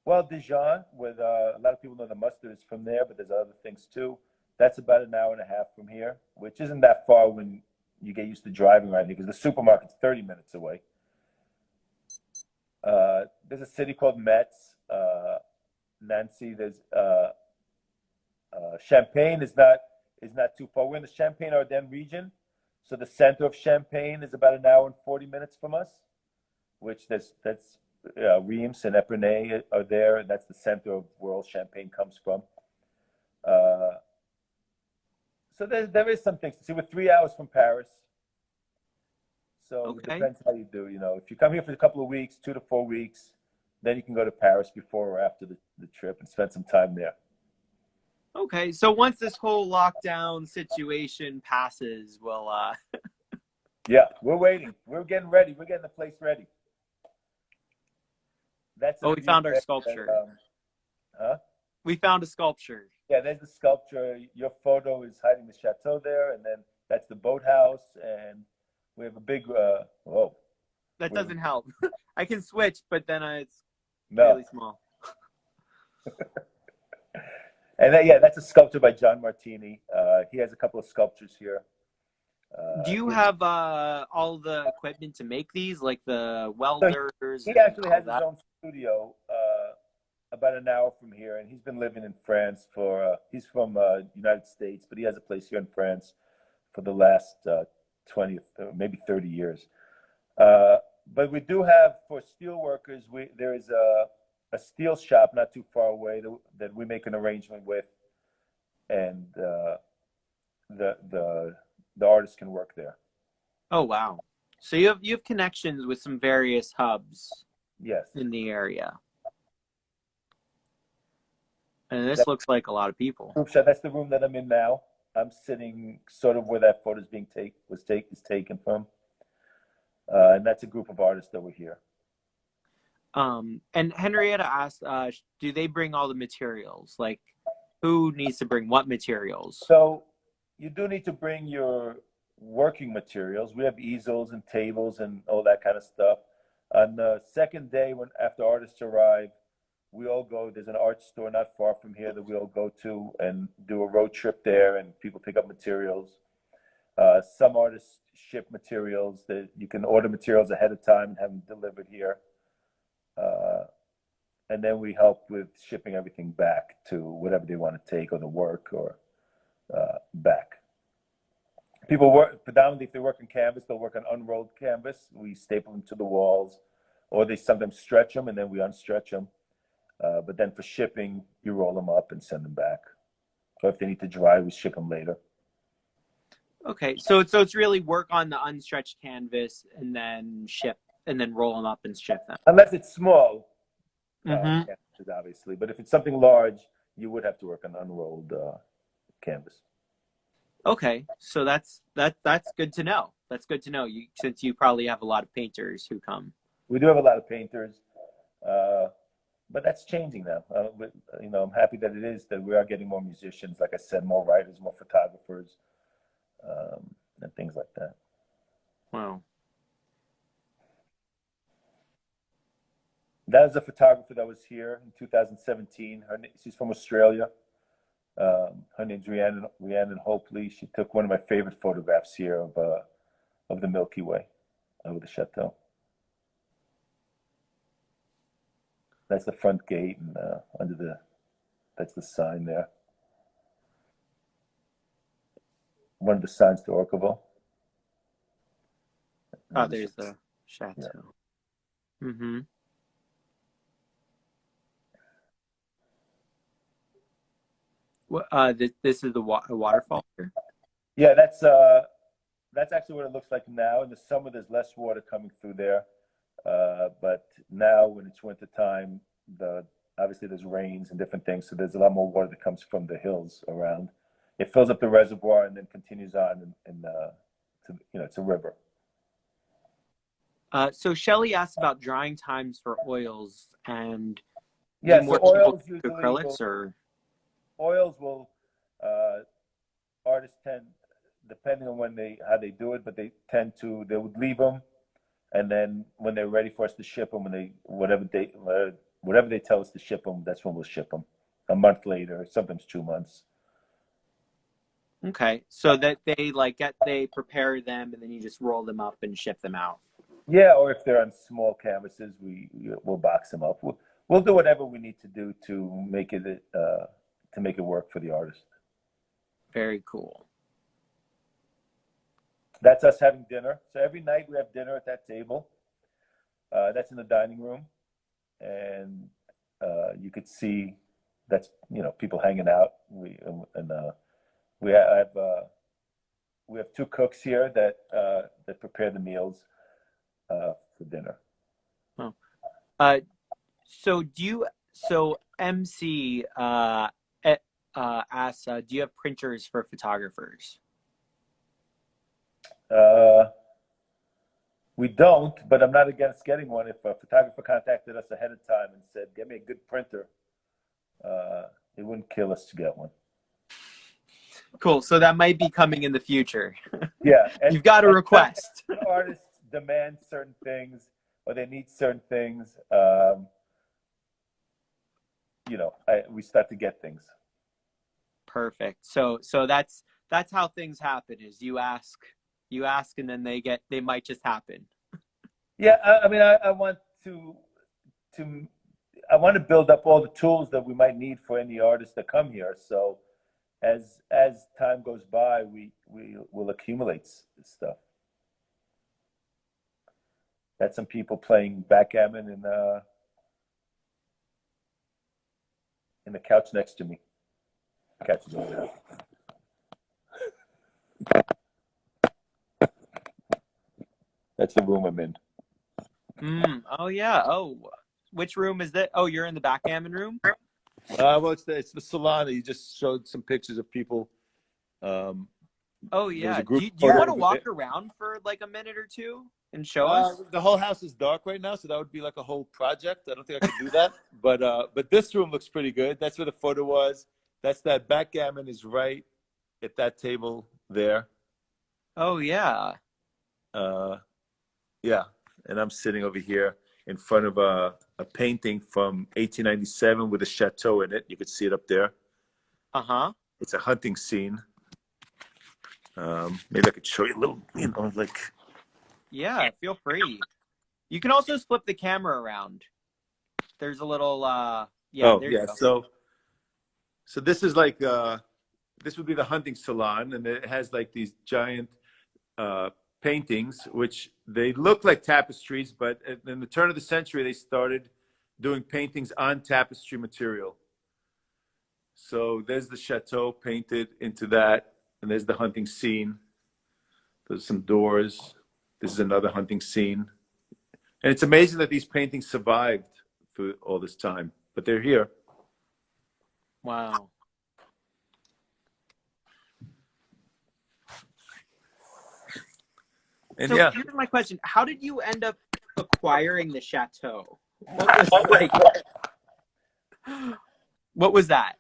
well, Dijon, with a lot of people know the mustard is from there, but there's other things too. That's about an hour and a half from here, which isn't that far when you get used to driving right here, because the supermarket's 30 minutes away. There's a city called Metz, Nancy. There's Champagne is not too far. We're in the Champagne-Ardenne region, so the center of Champagne is about an hour and 40 minutes from us. Which that's Reims and Epernay are there, and that's the center of where all Champagne comes from. Uh, so there is some things to see. We're 3 hours from Paris, so it Okay. depends how you do. If you come here for a couple of weeks, 2 to 4 weeks, then you can go to Paris before or after the trip and spend some time there. Okay. So once this whole lockdown situation passes, we'll Yeah, we're waiting. We're getting ready. We're getting the place ready. That's in oh, the we view found our there. sculpture. Huh? We found a sculpture. Yeah, there's the sculpture. Your photo is hiding the chateau there, and then that's the boathouse, and we have a big. Whoa, That we have doesn't help. I can switch, but then it's no, really small. and then, yeah, that's a sculpture by John Martini. He has a couple of sculptures here. Do you He, have all the equipment to make these, like the so welders he and actually all has his that? own studio about an hour from here, and he's been living in France for. He's from United States, but he has a place here in France for the last 20, maybe 30 years. Uh, but we do have, for steel workers, there is a steel shop not too far away that we make an arrangement with, and the the the artist can work there. Oh wow! So you have connections with some various hubs Yes, in the area, and this that looks like a lot of people. group shot. That's the room that I'm in now. I'm sitting sort of where that photo is taken from, and that's a group of artists that were here. And Henrietta asked, do they bring all the materials? Like, who needs to bring what materials? So you do need to bring your working materials. We have easels and tables and all that kind of stuff. On the second day, when after artists arrive, we all go. There's an art store not far from here that we all go to and do a road trip there, and people pick up materials. Some artists ship materials that you can order materials ahead of time and have them delivered here. Uh, and then we help with shipping everything back to whatever they want to take or the work or back. People work predominantly if they work on canvas, they'll work on unrolled canvas. We staple them to the walls, or they sometimes stretch them and then we unstretch them. But then for shipping, you roll them up and send them back. Or if they need to dry, we ship them later. Okay, so it's really work on the unstretched canvas and then ship and then roll them up and ship them. Unless it's small Mm-hmm. canvases, obviously. But if it's something large, you would have to work on unrolled canvas. Okay, so that's good to know. That's good to know. Since you probably have a lot of painters who come. We do have a lot of painters, but that's changing now. I'm happy that it is that we are getting more musicians. Like I said, more writers, more photographers, and things like that. Wow. That is a photographer that was here in 2017. She's from Australia. Her name's Rhiannon Hopley. She took one of my favorite photographs here of the Milky Way over the chateau. That's the front gate, and that's the sign there. One of the signs to Orquevaux. Oh, there's the chateau. Yeah. Mm-hmm. This is the waterfall here? Yeah, that's actually what it looks like now. In the summer, there's less water coming through there, but now when it's winter time, obviously there's rains and different things, so there's a lot more water that comes from the hills around. It fills up the reservoir and then continues on, and it's a river. So Shelley asked about drying times for oils, and yeah, so oils usually acrylics or oils will artists tend, depending on how they do it, but they would leave them, and then when they're ready for us to ship them, whatever they tell us to ship them, that's when we'll ship them. A month later, sometimes 2 months. Okay, so that they prepare them and then you just roll them up and ship them out. Yeah, or if they're on small canvases, we'll box them up. We'll do whatever we need to do to make it work for the artist. Very cool. That's us having dinner. So every night we have dinner at that table. That's in the dining room, and you could see that's people hanging out. We have two cooks here that prepare the meals for dinner. Oh. So MC asks, do you have printers for photographers? We don't, but I'm not against getting one. If a photographer contacted us ahead of time and said, "Get me a good printer," it wouldn't kill us to get one. Cool. So that might be coming in the future. Yeah, you've got a request. Artists demand certain things, or they need certain things. We start to get ththings. Perfect. So that's how things happen. Is you ask, and then they might just happen. Yeah, I mean, I want to build up all the tools that we might need for any artists that come here. So as time goes by, we will accumulate stuff. Got some people playing backgammon in the couch next to me. The couch is over there. That's the room I'm in. Oh yeah. Oh, which room is that? Oh, you're in the backgammon room. Well, it's the salon. You just showed some pictures of people. Oh yeah. Do you want to walk around for like a minute or two and show us? The whole house is dark right now, so that would be like a whole project. I don't think I could do that. But this room looks pretty good. That's where the photo was. That's that backgammon is right at that table there. Oh yeah. Yeah, and I'm sitting over here. in front of a painting from 1897 with a chateau in it. You could see it up there. Uh-huh. It's a hunting scene. Maybe I could show you a little, like. Yeah, feel free. You can also flip the camera around. There's a little, yeah, Oh, there you yeah. go. So this is like, this would be the hunting salon, and it has like these giant paintings, which they look like tapestries, but in the turn of the century, they started doing paintings on tapestry material. So there's the chateau painted into that, and there's the hunting scene. There's some doors. This is another hunting scene. And it's amazing that these paintings survived for all this time, but they're here. Wow. And So yeah. here's my question. How did you end up acquiring the chateau? What was like, what was that?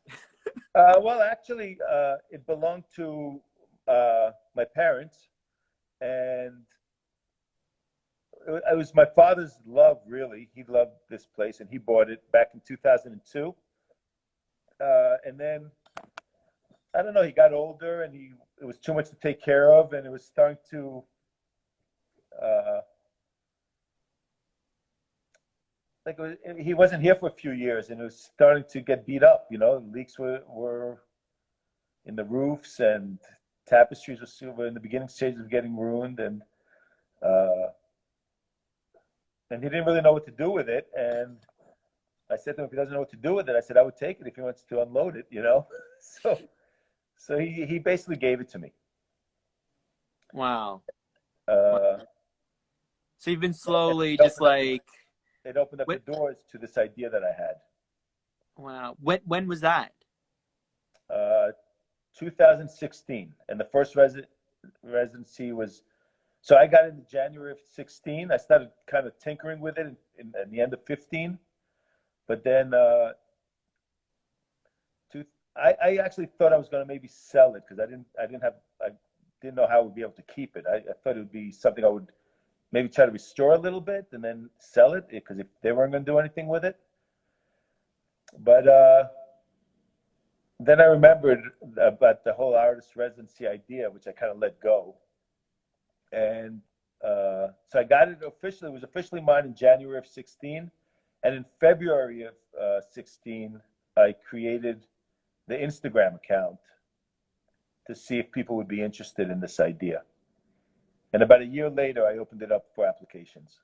Well, actually, it belonged to my parents, and it was my father's love, really. He loved this place, and he bought it back in 2002. And then, I don't know, he got older, and it was too much to take care of, and it was starting to like he wasn't here for a few years, and it was starting to get beat up. Leaks were in the roofs, and tapestries were in the beginning stages of getting ruined, uh, and he didn't really know what to do with it. And I said to him, if he doesn't know what to do with it, I said I would take it if he wants to unload it. So he basically gave it to me. Wow. Uh, So you've been slowly just like, it opened up the doors to this idea that I had. Wow. When was that? 2016, and the first residency was. So I got into January of 16. I started kind of tinkering with it in the end of 15, but then I actually thought I was going to maybe sell it because I didn't know how I would be able to keep it. I thought it would be something I would maybe try to restore a little bit and then sell it because if they weren't going to do anything with it. But then I remembered about the whole artist residency idea, which I kind of let go. And so I got it officially. It was officially mine in January of 16. And in February of 16, I created the Instagram account to see if people would be interested in this idea. And about a year later, I opened it up for applications.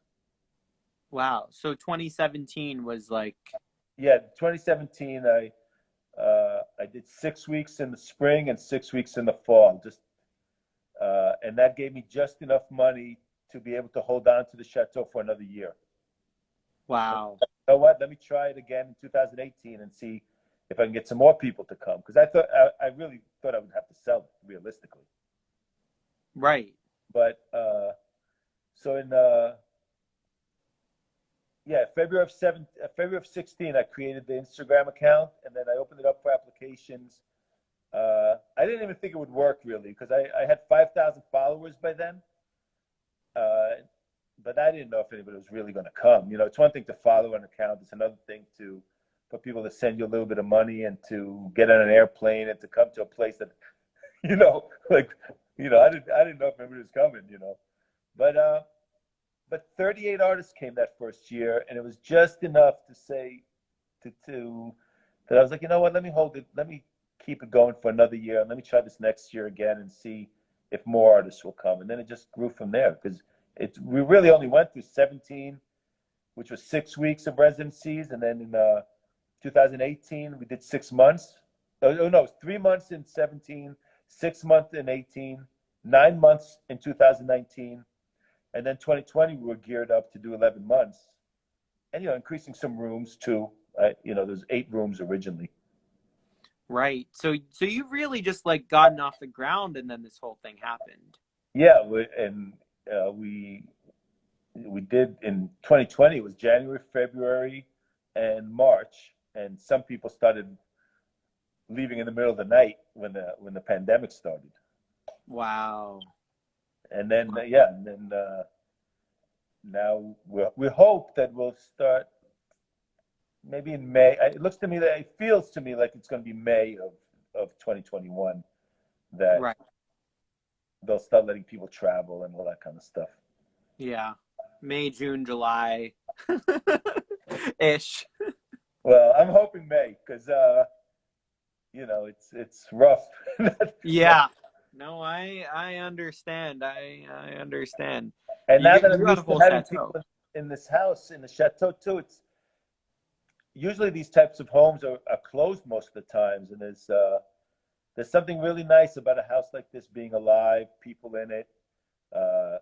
Wow. So 2017 was like. Yeah, 2017, I did 6 weeks in the spring and 6 weeks in the fall. And that gave me just enough money to be able to hold on to the chateau for another year. Wow. You know what? Let me try it again in 2018 and see if I can get some more people to come. Because I really thought I would have to sell it realistically. Right. But so in February of 16, I created the Instagram account, and then I opened it up for applications. I didn't even think it would work really because I had 5,000 followers by then. But I didn't know if anybody was really going to come. It's one thing to follow an account. It's another thing for people to send you a little bit of money and to get on an airplane and to come to a place that, I didn't know if anybody was coming, But 38 artists came that first year, and it was just enough to say that I was like, you know what, let me hold it. Let me keep it going for another year. And let me try this next year again and see if more artists will come. And then it just grew from there because we really only went through 17, which was 6 weeks of residencies. And then in 2018, we did 6 months. Oh, no, it was 3 months in 17, 6 months in 18, 9 months in 2019. And then 2020, we were geared up to do 11 months. And, increasing some rooms too. There's 8 rooms originally. Right. So you really just like gotten off the ground and then this whole thing happened. Yeah. We did in 2020, it was January, February, and March. And some people started leaving in the middle of the night when the pandemic started. Wow. And then, now we hope that we'll start maybe in May. It looks to me that it feels to me like it's going to be May of 2021 that Right. they'll start letting people travel and all that kind of stuff. Yeah. May, June, July ish. Well, I'm hoping May because it's rough. Yeah. No, I understand. I understand. And now You that I'm you got a used to whole having chateau. people in this house in the chateau too, it's usually these types of homes are closed most of the times, and there's something really nice about a house like this being alive, people in it, uh,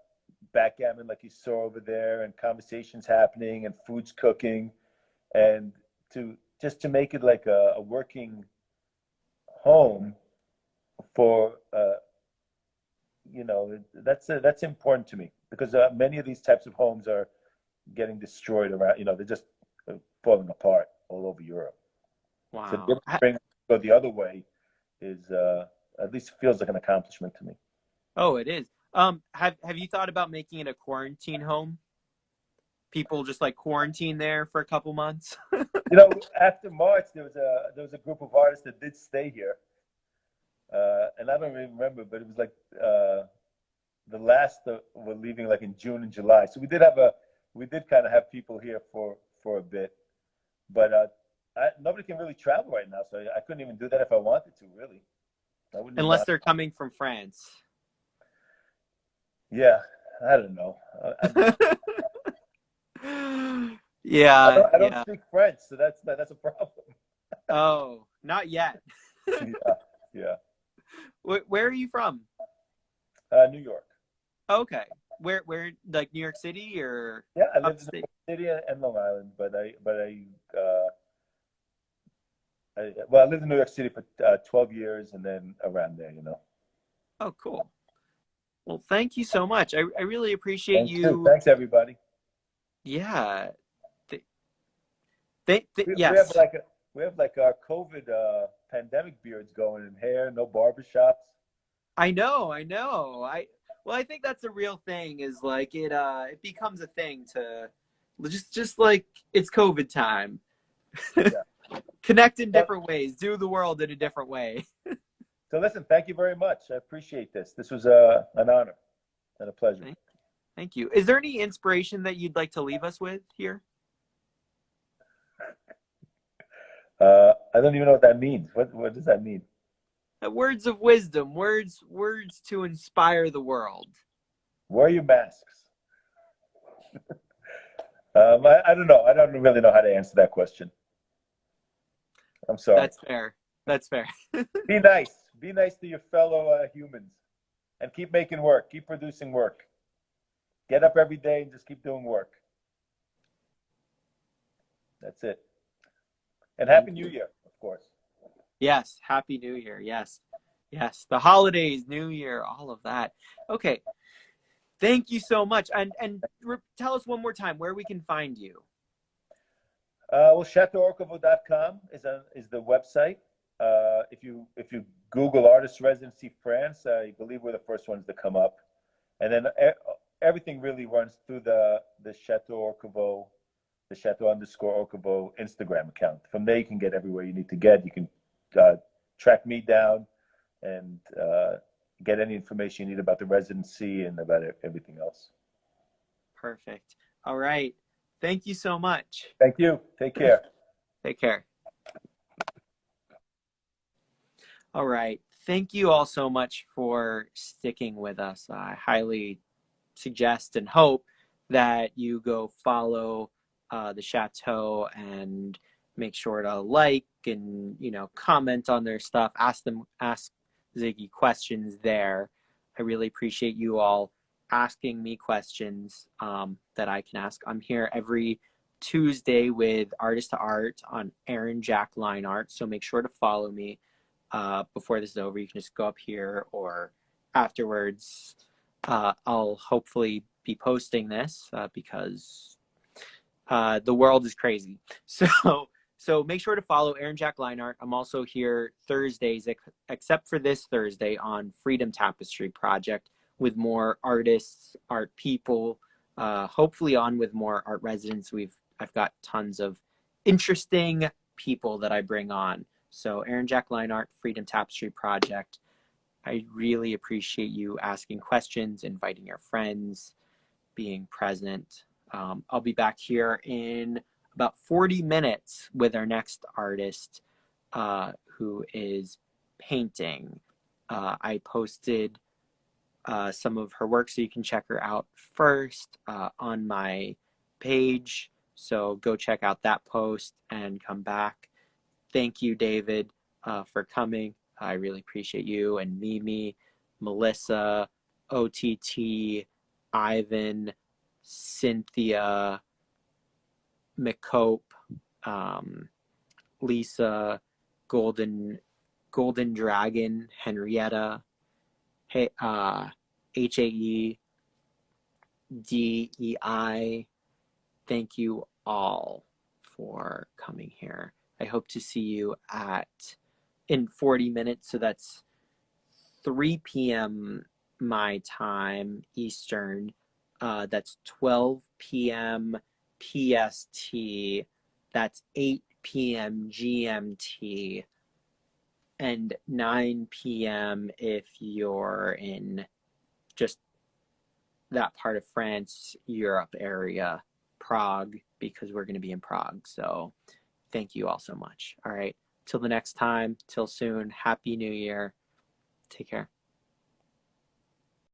backgammon like you saw over there, and conversations happening, and food's cooking, and to make it like a working home for that's important to me because many of these types of homes are getting destroyed around. They're just falling apart all over Europe. So to be Wow. able to go the other way is at least feels like an accomplishment to me. Oh, it is. Have you thought about making it a quarantine home? People just like quarantine there for a couple months. After March, there was a group of artists that did stay here, and I don't even remember, but it was like the last were leaving like in June and July. So we did kind of have people here for a bit, but nobody can really travel right now, so I couldn't even do that if I wanted to. Really, I wouldn't even Unless know. they're coming from France. Yeah, I don't know. Yeah, I don't yeah. speak French, so that's a problem. Oh, not yet. Yeah, yeah. Where are you from? New York. Okay. Like New York City or Yeah, I lived in New upstate? York City and Long Island, I lived in New York City for 12 years and then around there. Oh, cool. Well, thank you so much. I really appreciate Thanks too. you. Thanks everybody. Yeah. Th We have yes. like our COVID pandemic beards going in hair, no barbershops. I know, I know. I think that's a real thing is like it becomes a thing to just like it's COVID time. Yeah. Connect in So, different ways, do the world in a different way. so listen, thank you very much. I appreciate this. This was an honor and a pleasure. Thank you. Is there any inspiration that you'd like to leave us with here? I don't even know what that means. What does that mean? Words of wisdom, words to inspire the world. Wear your masks. I don't know. I don't really know how to answer that question. I'm sorry. That's fair. That's fair. Be nice. Be nice to your fellow humans, and keep making work. Keep producing work. Get up every day and just keep doing work. That's it. And Happy New Year, of course. Yes, Happy New Year. Yes. Yes, the holidays, New Year, all of that. Okay. Thank you so much. And tell us one more time where we can find you. Well, chateauorquevaux.com is the website. If you Google Artist Residency France, I believe we're the first ones to come up, and then everything really runs through the Chateau Orquevaux, the Chateau_Orquevaux Instagram account. From there, you can get everywhere you need to get. You can track me down and get any information you need about the residency and about everything else. Perfect. All right. Thank you so much. Thank you. Take care. Take care. All right. Thank you all so much for sticking with us. I highly suggest and hope that you go follow the Chateau and make sure to like and comment on their stuff. Ask Ziggy questions there. I really appreciate you all asking me questions that I can ask. I'm here every Tuesday with Artist to Art on Aaron Jack Line Art, so make sure to follow me. Before this is over, you can just go up here or afterwards. I'll hopefully be posting this because the world is crazy. So make sure to follow Aaron Jack Line Art. I'm also here Thursdays, except for this Thursday, on Freedom Tapestry Project with more artists, art people, hopefully on with more art residents. I've got tons of interesting people that I bring on. So Aaron Jack Line Art Freedom Tapestry Project. I really appreciate you asking questions, inviting your friends, being present. I'll be back here in about 40 minutes with our next artist, who is painting. I posted some of her work, so you can check her out first on my page. So go check out that post and come back. Thank you, David, for coming. I really appreciate you, and Mimi, Melissa, OTT, Ivan, Cynthia, McCope, Lisa, Golden Dragon, Henrietta, HAE, DEI. Thank you all for coming here. I hope to see you in 40 minutes. So that's 3 p.m. my time Eastern. That's 12 p.m. PST. That's 8 p.m. GMT. And 9 p.m. if you're in just that part of France, Europe area, Prague, because we're going to be in Prague. So thank you all so much. All right. Till the next time, till soon. Happy New Year. Take care.